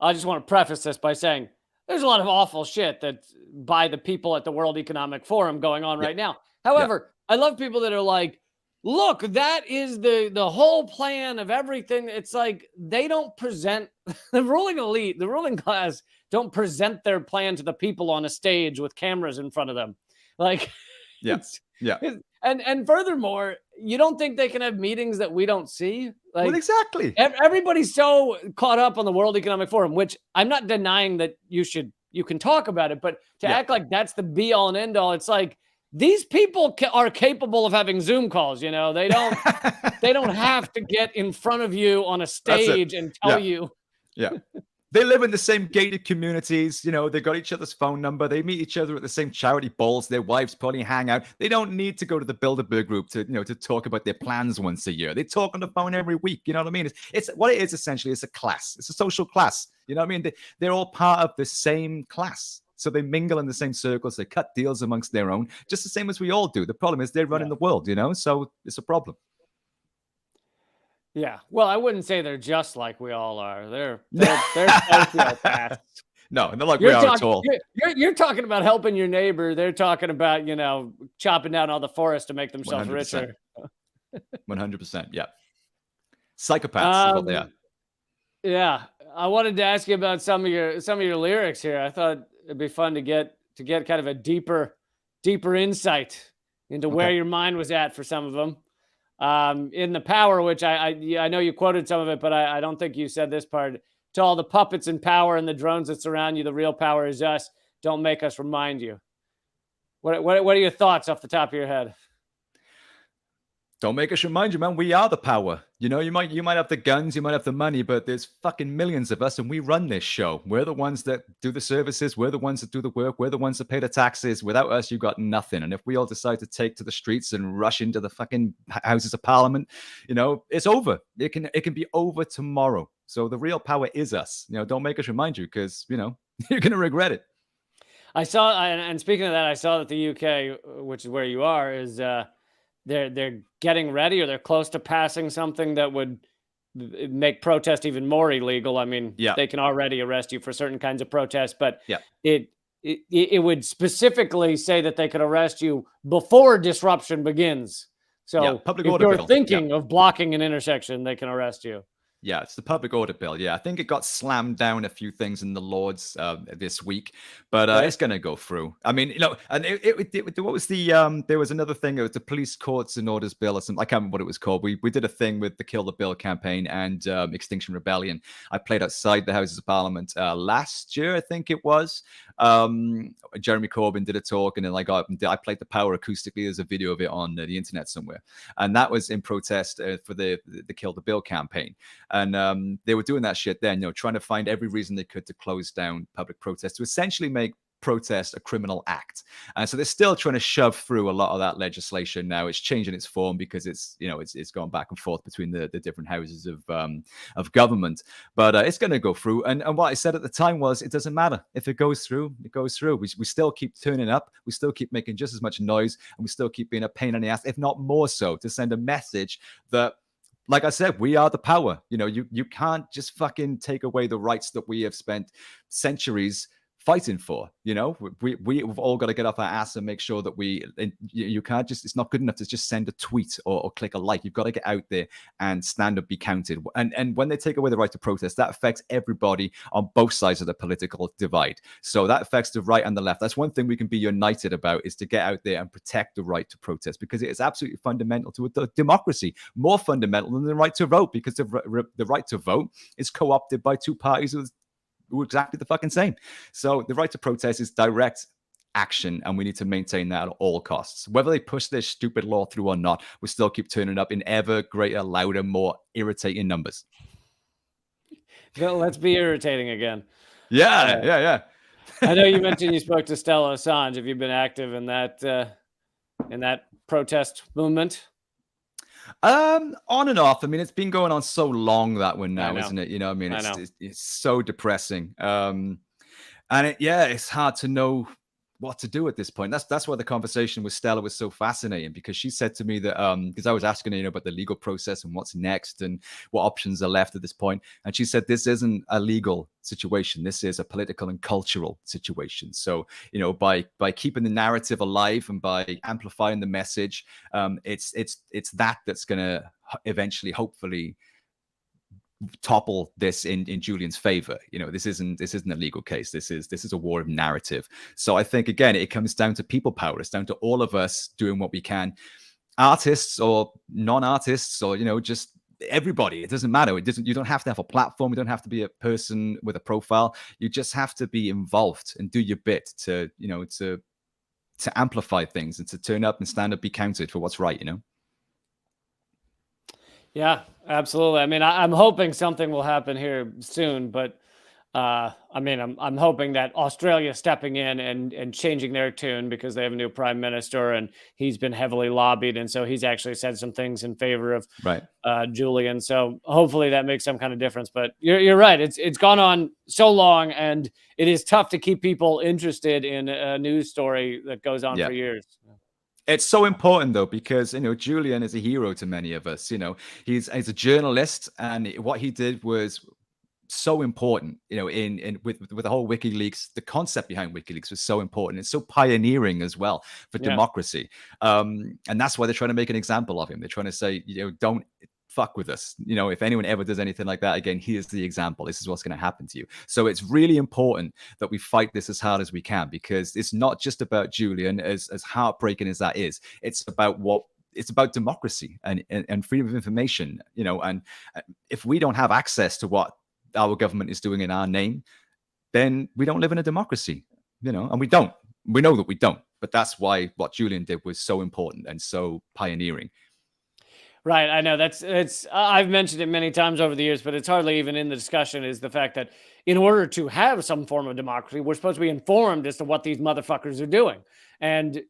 S1: I just want to preface this by saying there's a lot of awful shit that's by the people at the World Economic Forum going on right now. However, I love people that are like, look, that is the whole plan of everything. It's like they don't present the ruling elite, the ruling class don't present their plan to the people on a stage with cameras in front of them. Like, and furthermore, you don't think they can have meetings that we don't see? Like,
S2: well, exactly.
S1: Everybody's so caught up on the World Economic Forum, which I'm not denying that you can talk about it, but to act like that's the be all and end all, it's like, these people are capable of having Zoom calls. They don't have to get in front of you on a stage and tell you.
S2: Yeah. They live in the same gated communities. They got each other's phone number. They meet each other at the same charity balls. Their wives probably hang out. They don't need to go to the Bilderberg group to talk about their plans once a year. They talk on the phone every week. You know what I mean? It's what it is essentially. It's a class. It's a social class. You know what I mean? They're all part of the same class. So they mingle in the same circles. They cut deals amongst their own, just the same as we all do. The problem is they're running the world, so it's a problem.
S1: Yeah. Well, I wouldn't say they're just like we all are. They're sociopaths.
S2: No, they're like we are at all.
S1: You're talking about helping your neighbor. They're talking about, chopping down all the forest to make themselves
S2: 100%.
S1: richer.
S2: 100%. Yeah. Psychopaths is what they are.
S1: Yeah. I wanted to ask you about some of your lyrics here. I thought it'd be fun to get kind of a deeper insight into where your mind was at for some of them. In The Power, which I know you quoted some of it, but I don't think you said this part. To all the puppets in power and the drones that surround you, the real power is us. Don't make us remind you. What are your thoughts off the top of your head?
S2: Don't make us remind you, man. We are the power. You might have the guns, you might have the money, but there's fucking millions of us, and we run this show. We're the ones that do the services. We're the ones that do the work. We're the ones that pay the taxes. Without us, you got nothing. And if we all decide to take to the streets and rush into the fucking houses of parliament, it's over. It can be over tomorrow. So the real power is us. Don't make us remind you, because you're gonna regret it.
S1: I saw, and speaking of that, I saw that the UK, which is where you are, is they're getting ready, or they're close to passing something that would make protest even more illegal. I mean, they can already arrest you for certain kinds of protests, but it would specifically say that they could arrest you before disruption begins. So
S2: public
S1: if
S2: order
S1: you're
S2: bill.
S1: thinking of blocking an intersection, they can arrest you.
S2: Yeah, it's the public order bill. Yeah, I think it got slammed down a few things in the Lords this week, but it's going to go through. I mean, and what was the there was another thing. It was the police courts and orders bill or something. I can't remember what it was called. We did a thing with the Kill the Bill campaign and Extinction Rebellion. I played outside the Houses of Parliament last year, I think it was. Jeremy Corbyn did a talk, and then I played The Power acoustically. There's a video of it on the internet somewhere, and that was in protest for the Kill the Bill campaign. And they were doing that shit then, trying to find every reason they could to close down public protest, to essentially make protest a criminal act. And so they're still trying to shove through a lot of that legislation now. It's changing its form because it's going back and forth between the different houses of government. But it's going to go through. And what I said at the time was, it doesn't matter. If it goes through, it goes through. We still keep turning up. We still keep making just as much noise, and we still keep being a pain in the ass, if not more so, to send a message that, like I said, we are the power. You can't just fucking take away the rights that we have spent centuries fighting for. We've all got to get off our ass and make sure that you can't just, it's not good enough to just send a tweet or click a like. You've got to get out there and stand up, be counted. And when they take away the right to protest, that affects everybody on both sides of the political divide. So that affects the right and the left. That's one thing we can be united about, is to get out there and protect the right to protest, because it is absolutely fundamental to a democracy, more fundamental than the right to vote, because the right to vote is co-opted by two parties exactly the fucking same. So the right to protest is direct action, and we need to maintain that at all costs. Whether they push this stupid law through or not, we still keep turning up in ever greater, louder, more irritating numbers.
S1: Let's be irritating again.
S2: Yeah.
S1: I know you mentioned you spoke to Stella Assange. Have you been active in that protest movement?
S2: On and off. I mean, it's been going on so long, that one now, isn't it? You know, I mean, it's so depressing. And it's hard to know what to do at this point. That's why the conversation with Stella was so fascinating, because she said to me that because I was asking her, about the legal process and what's next and what options are left at this point, and she said this isn't a legal situation, this is a political and cultural situation. So by keeping the narrative alive and by amplifying the message, it's that's going to eventually, hopefully, topple this in Julian's favor. This isn't a legal case. This is a war of narrative. So I think, again, it comes down to people power. It's down to all of us doing what we can, artists or non-artists, or just everybody. It doesn't matter. You don't have to have a platform. You don't have to be a person with a profile. You just have to be involved and do your bit to amplify things and to turn up and stand up, be counted for what's right.
S1: Yeah, absolutely. I mean, I'm hoping something will happen here soon, but I mean, I'm hoping that Australia stepping in and changing their tune, because they have a new prime minister and he's been heavily lobbied, and so he's actually said some things in favor of Julian. So hopefully that makes some kind of difference. But you're right. It's gone on so long, and it is tough to keep people interested in a news story that goes on for years.
S2: It's so important, though, because Julian is a hero to many of us. He's a journalist, and what he did was so important. With the whole WikiLeaks, the concept behind WikiLeaks was so important. It's so pioneering as well for democracy, and that's why they're trying to make an example of him. They're trying to say, don't fuck with us. If anyone ever does anything like that again, here's the example. This is what's going to happen to you. So it's really important that we fight this as hard as we can, because it's not just about Julian, as heartbreaking as that is. It's about democracy and freedom of information, and if we don't have access to what our government is doing in our name, then we don't live in a democracy, and we know that we don't. But that's why what Julian did was so important and so pioneering.
S1: Right. I know I've mentioned it many times over the years, but it's hardly even in the discussion, is the fact that in order to have some form of democracy, we're supposed to be informed as to what these motherfuckers are doing. And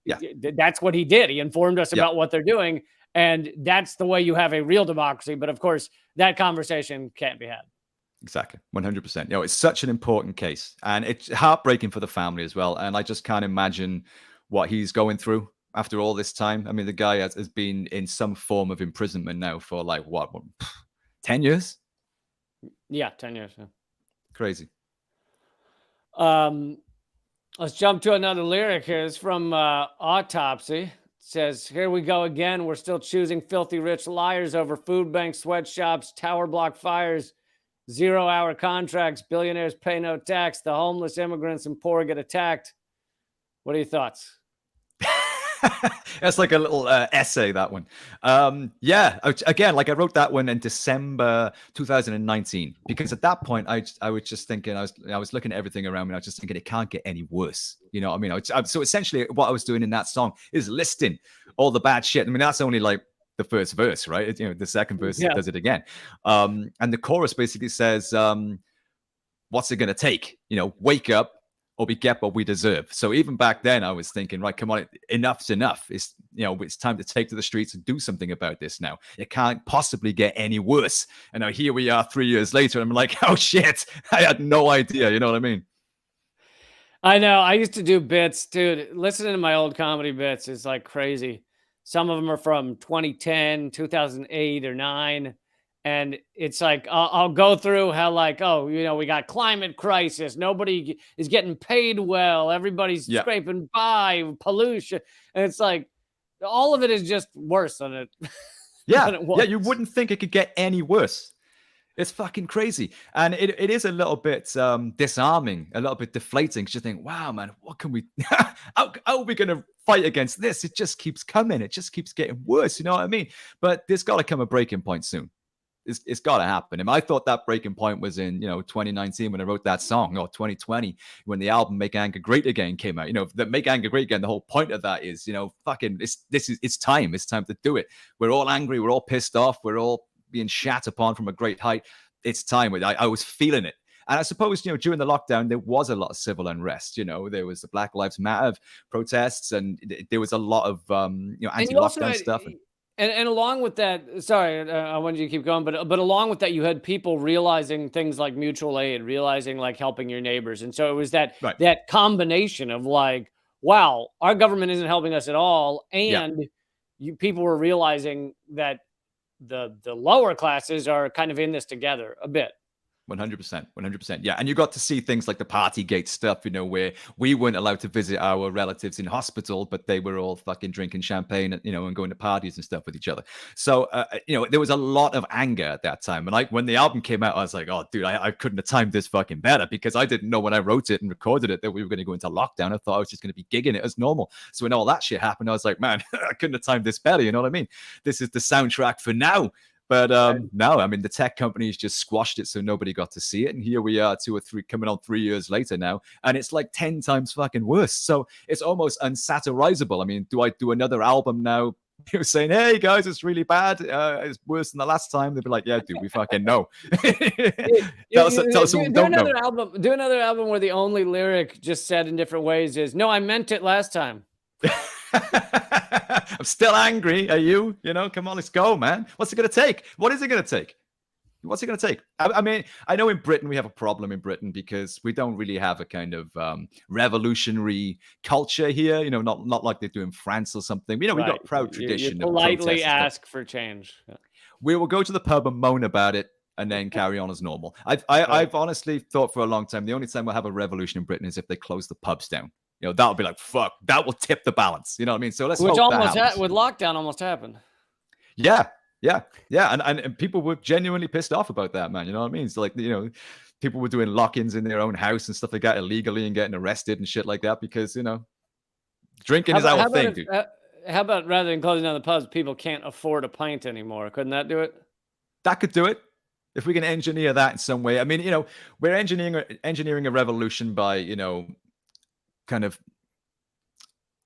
S1: that's what he did. He informed us about what they're doing. And that's the way you have a real democracy. But of course, that conversation can't be had.
S2: Exactly. 100%. It's such an important case, and it's heartbreaking for the family as well. And I just can't imagine what he's going through after all this time. I mean, the guy has been in some form of imprisonment now for 10 years?
S1: Yeah, 10 years. Yeah.
S2: Crazy.
S1: Let's jump to another lyric here. It's from Autopsy. It says, "Here we go again. We're still choosing filthy rich liars over food banks, sweatshops, tower block fires, 0-hour contracts, billionaires pay no tax, the homeless, immigrants, and poor get attacked." What are your thoughts?
S2: That's like a little essay, that one. Again, I wrote that one in December 2019, because at that point I was just thinking, I was looking at everything around me, and I was just thinking it can't get any worse. I mean, so essentially what I was doing in that song is listing all the bad shit. I mean, that's only the first verse, right? The second verse does it again, and the chorus basically says, "What's it gonna take? Wake up, or we get what we deserve." So even back then, I was thinking, right, come on, enough's enough. It's time to take to the streets and do something about this now. It can't possibly get any worse. And now here we are 3 years later, and I'm like, oh shit, I had no idea. You know what I mean?
S1: I know. I used to do bits, dude. Listening to my old comedy bits is like crazy. Some of them are from 2010, 2008 or 9. And it's like, I'll go through how we got climate crisis. Nobody is getting paid well. Everybody's scraping by, pollution. And it's like, all of it is just worse than it.
S2: Yeah. You wouldn't think it could get any worse. It's fucking crazy. And it is a little bit disarming, a little bit deflating. Because you think, wow, man, what can we, how are we going to fight against this? It just keeps coming. It just keeps getting worse. You know what I mean? But there's got to come a breaking point soon. It's got to happen. I mean, I thought that breaking point was in 2019 when I wrote that song, or 2020 when the album "Make Anger Great Again" came out. The "Make Anger Great Again." The whole point of that is fucking it's time. It's time to do it. We're all angry. We're all pissed off. We're all being shat upon from a great height. It's time. I was feeling it. And I suppose, during the lockdown, there was a lot of civil unrest. There was the Black Lives Matter protests, and there was a lot of, anti-lockdown stuff.
S1: And along with that, sorry, I wanted you to keep going, but along with that, you had people realizing things like mutual aid, realizing like helping your neighbors. And so it was that combination of like, wow, our government isn't helping us at all. And people were realizing that the lower classes are kind of in this together a bit.
S2: 100%. Yeah. And you got to see things like the Partygate stuff, where we weren't allowed to visit our relatives in hospital, but they were all fucking drinking champagne, and going to parties and stuff with each other. So, there was a lot of anger at that time. And when the album came out, I was like, oh, dude, I couldn't have timed this fucking better, because I didn't know when I wrote it and recorded it that we were going to go into lockdown. I thought I was just going to be gigging it as normal. So when all that shit happened, I was like, man, I couldn't have timed this better. You know what I mean? This is the soundtrack for now. But no, I mean, the tech companies just squashed it so nobody got to see it. And here we are 3 years later now. And it's like 10 times fucking worse. So it's almost unsatirizable. I mean, do I do another album now? You're saying, hey, guys, it's really bad. It's worse than the last time. They'd be like, yeah, dude, we fucking know. Tell us what we don't know.
S1: Do another album where the only lyric just said in different ways is, no, I meant it last time.
S2: I'm still angry. Are you? Come on, let's go, man. What's it going to take? What is it going to take? What's it going to take? I mean, I know in Britain we have a problem in Britain because we don't really have a kind of revolutionary culture here. Not like they do in France or something. We've got proud tradition.
S1: You politely ask for change. Yeah.
S2: We will go to the pub and moan about it, and then carry on as normal. I've honestly thought for a long time the only time we'll have a revolution in Britain is if they close the pubs down. That'll be like, fuck, that will tip the balance. You know what I mean? So let's hope that happens.
S1: With lockdown almost happened.
S2: Yeah. And people were genuinely pissed off about that, man. You know what I mean? It's like, people were doing lock-ins in their own house and stuff like that illegally and getting arrested and shit like that because, drinking is our thing, dude.
S1: How about rather than closing down the pubs, people can't afford a pint anymore? Couldn't that do it?
S2: That could do it. If we can engineer that in some way. I mean, we're engineering a revolution by, kind of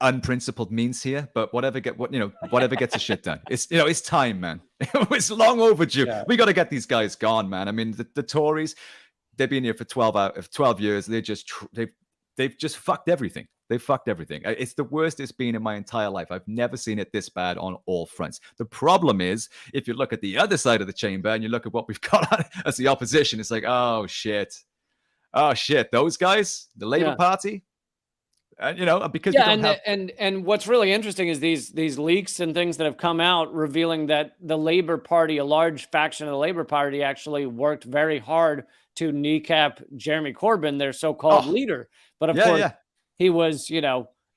S2: unprincipled means here, but whatever gets the shit done. It's time, man. It's long overdue. Yeah. We got to get these guys gone, man. I mean, the Tories, they've been here for 12 years. They've just fucked everything. They fucked everything. It's the worst it's been in my entire life. I've never seen it this bad on all fronts. The problem is, if you look at the other side of the chamber and you look at what we've got as the opposition, it's like, oh shit, those guys, the Labour Party. Because
S1: and what's really interesting is these leaks and things that have come out revealing that the Labour Party, a large faction of the Labour Party, actually worked very hard to kneecap Jeremy Corbyn, their so-called leader. But of course, he was,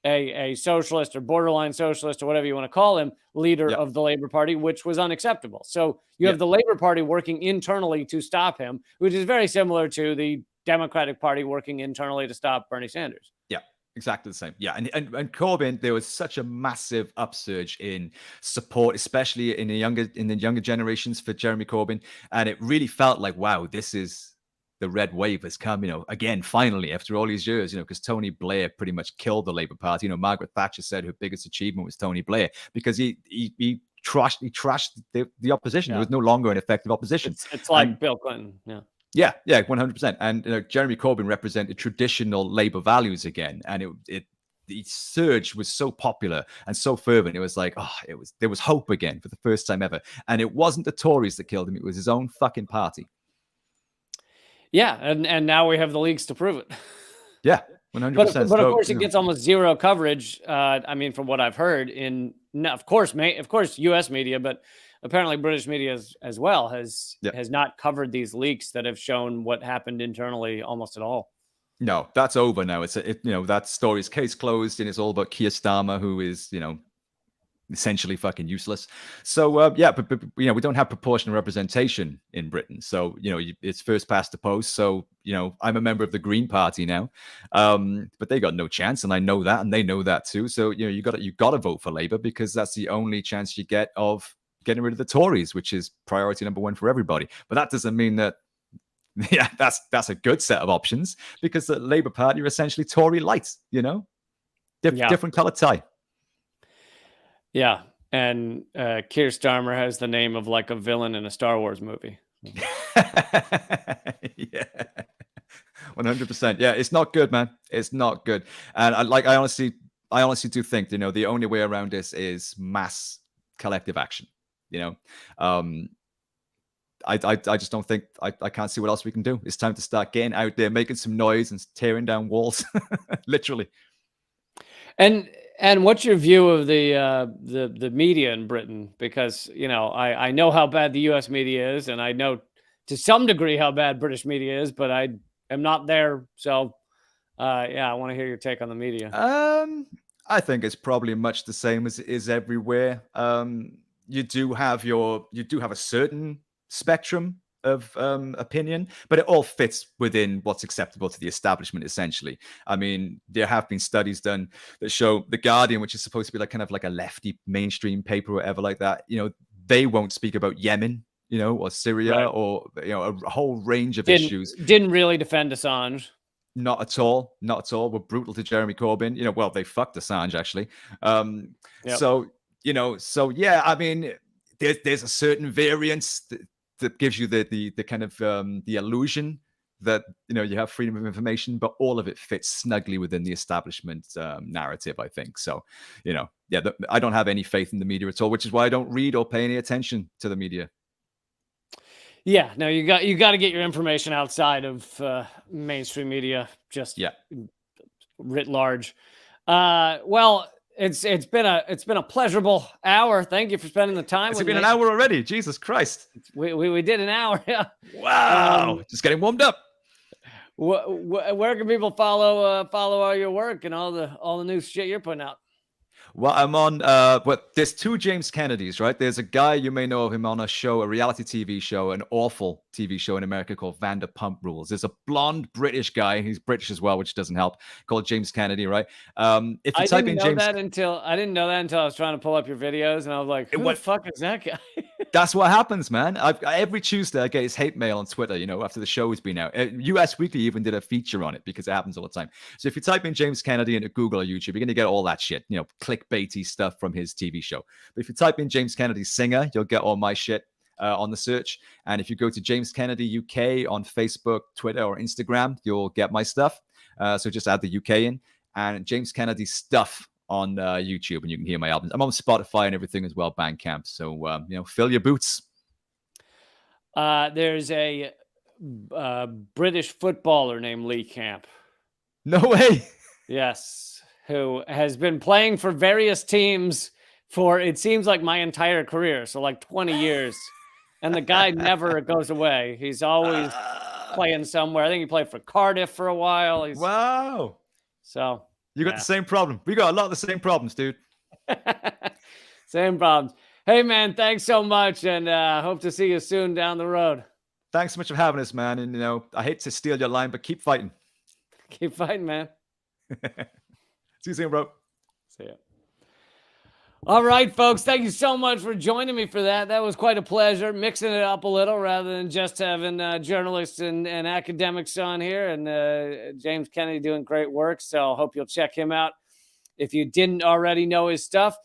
S1: a socialist or borderline socialist or whatever you want to call him, leader of the Labour Party, which was unacceptable. So you have the Labour Party working internally to stop him, which is very similar to the Democratic Party working internally to stop Bernie Sanders.
S2: Yeah. Exactly the same. Yeah. And Corbyn, there was such a massive upsurge in support, especially in the younger generations for Jeremy Corbyn. And it really felt like, wow, this is the red wave has come, again, finally, after all these years, because Tony Blair pretty much killed the Labour Party. Margaret Thatcher said her biggest achievement was Tony Blair because he trashed the opposition. There was no longer an effective opposition.
S1: It's like Bill Clinton. Yeah.
S2: Yeah, 100%. And Jeremy Corbyn represented traditional Labour values again, and the surge was so popular and so fervent. It was like, there was hope again for the first time ever. And it wasn't the Tories that killed him; it was his own fucking party.
S1: Yeah, and now we have the leaks to prove it.
S2: Yeah, 100%.
S1: But of course, it gets almost zero coverage. I mean, from what I've heard, of course, U.S. media, but apparently British media as well has not covered these leaks that have shown what happened internally almost at all.
S2: No, that's over now. That story's case closed, and it's all about Keir Starmer, who is, essentially fucking useless. So but we don't have proportional representation in Britain. So it's first past the post. So I'm a member of the Green Party now, but they got no chance, and I know that, and they know that too. So you got to vote for Labour because that's the only chance you get of getting rid of the Tories, which is priority number one for everybody. But that doesn't mean that, yeah, that's a good set of options, because the Labour Party are essentially Tory light, you know, different color tie.
S1: Yeah. And Keir Starmer has the name of like a villain in a Star Wars movie.
S2: Yeah. 100%. Yeah, it's not good, man. It's not good. And I honestly do think, you know, the only way around this is mass collective action. You know, I just don't think I can't see what else we can do. It's time to start getting out there, making some noise and tearing down walls, literally.
S1: And what's your view of the media in Britain? Because, you know, I know how bad the U.S. media is, and I know to some degree how bad British media is, but I am not there. So, yeah, I want to hear your take on the media.
S2: I think it's probably much the same as it is everywhere. You do have a certain spectrum of opinion, but it all fits within what's acceptable to the establishment, essentially. I mean, there have been studies done that show The Guardian, which is supposed to be like kind of like a lefty mainstream paper or whatever like that, you know, they won't speak about Yemen, you know, or Syria, right, or, you know, a whole range of issues.
S1: Didn't really defend Assange.
S2: Not at all. Not at all. We're brutal to Jeremy Corbyn. You know, well, they fucked Assange, actually.
S1: Yep.
S2: So, you know, so yeah, I mean, there's a certain variance that gives you the kind of the illusion that, you know, you have freedom of information, but all of it fits snugly within the establishment narrative, I think. So, you know, yeah, I don't have any faith in the media at all, which is why I don't read or pay any attention to the media.
S1: Yeah, no, you got to get your information outside of mainstream media, just writ large. Well, it's been a pleasurable hour. Thank you for spending the time.
S2: It's been an hour already. Jesus Christ.
S1: We did an hour. Yeah.
S2: Wow. Just getting warmed up.
S1: Where can people follow all your work and all the new shit you're putting out?
S2: Well, I'm on, there's two James Kennedys, right? There's a guy, you may know of him, on a show, a reality TV show, an awful TV show in America called Vanderpump Rules. There's a blonde British guy, he's British as well, which doesn't help, called James Kennedy, right? If you type in James...
S1: I didn't know that until I was trying to pull up your videos, and I was like, who the fuck is that guy?
S2: That's what happens, man. Every Tuesday, I get his hate mail on Twitter, you know, after the show has been out. US Weekly even did a feature on it because it happens all the time. So if you type in James Kennedy into Google or YouTube, you're going to get all that shit, you know, clickbaity stuff from his TV show. But if you type in James Kennedy singer, you'll get all my shit on the search. And if you go to James Kennedy UK on Facebook, Twitter, or Instagram, you'll get my stuff. So just add the UK in, and James Kennedy stuff on YouTube, and you can hear my albums. I'm on Spotify and everything as well, Bandcamp. So, you know, fill your boots.
S1: There's a British footballer named Lee Camp.
S2: No way.
S1: Yes. Who has been playing for various teams for, it seems like, my entire career. So like 20 years. And the guy never goes away. He's always playing somewhere. I think he played for Cardiff for a while.
S2: Wow.
S1: So...
S2: You got the same problem. We got a lot of the same problems, dude.
S1: Same problems. Hey, man, thanks so much, and hope to see you soon down the road.
S2: Thanks so much for having us, man. And, you know, I hate to steal your line, but keep fighting.
S1: Keep fighting, man.
S2: See you soon, bro.
S1: See ya. All right, folks, thank you so much for joining me for that. That was quite a pleasure, mixing it up a little rather than just having journalists and academics on here. And James Kennedy doing great work, so hope you'll check him out if you didn't already know his stuff.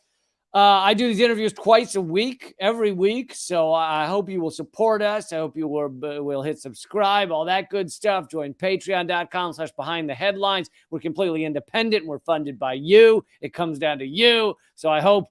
S1: I do these interviews twice a week, every week, so I hope you will support us. I hope you will hit subscribe, all that good stuff. Join patreon.com/behindtheheadlines. We're completely independent. We're funded by you. It comes down to you. So I hope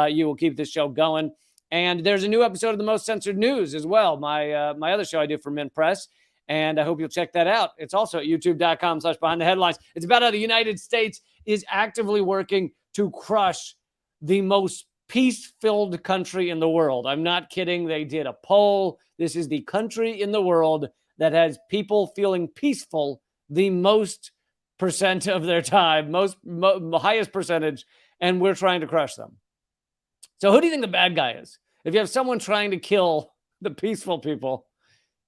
S1: you will keep this show going. And there's a new episode of The Most Censored News as well, my other show I do for Mint Press. And I hope you'll check that out. It's also at youtube.com/behindtheheadlines. It's about how the United States is actively working to crush the most peace-filled country in the world. I'm not kidding. They did a poll. This is the country in the world that has people feeling peaceful the most percent of their time, highest percentage, and we're trying to crush them. So who do you think the bad guy is? If you have someone trying to kill the peaceful people,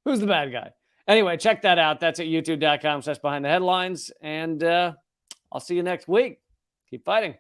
S1: who's the bad guy? Anyway, check that out. That's at youtube.com/behindtheheadlines. And I'll see you next week. Keep fighting.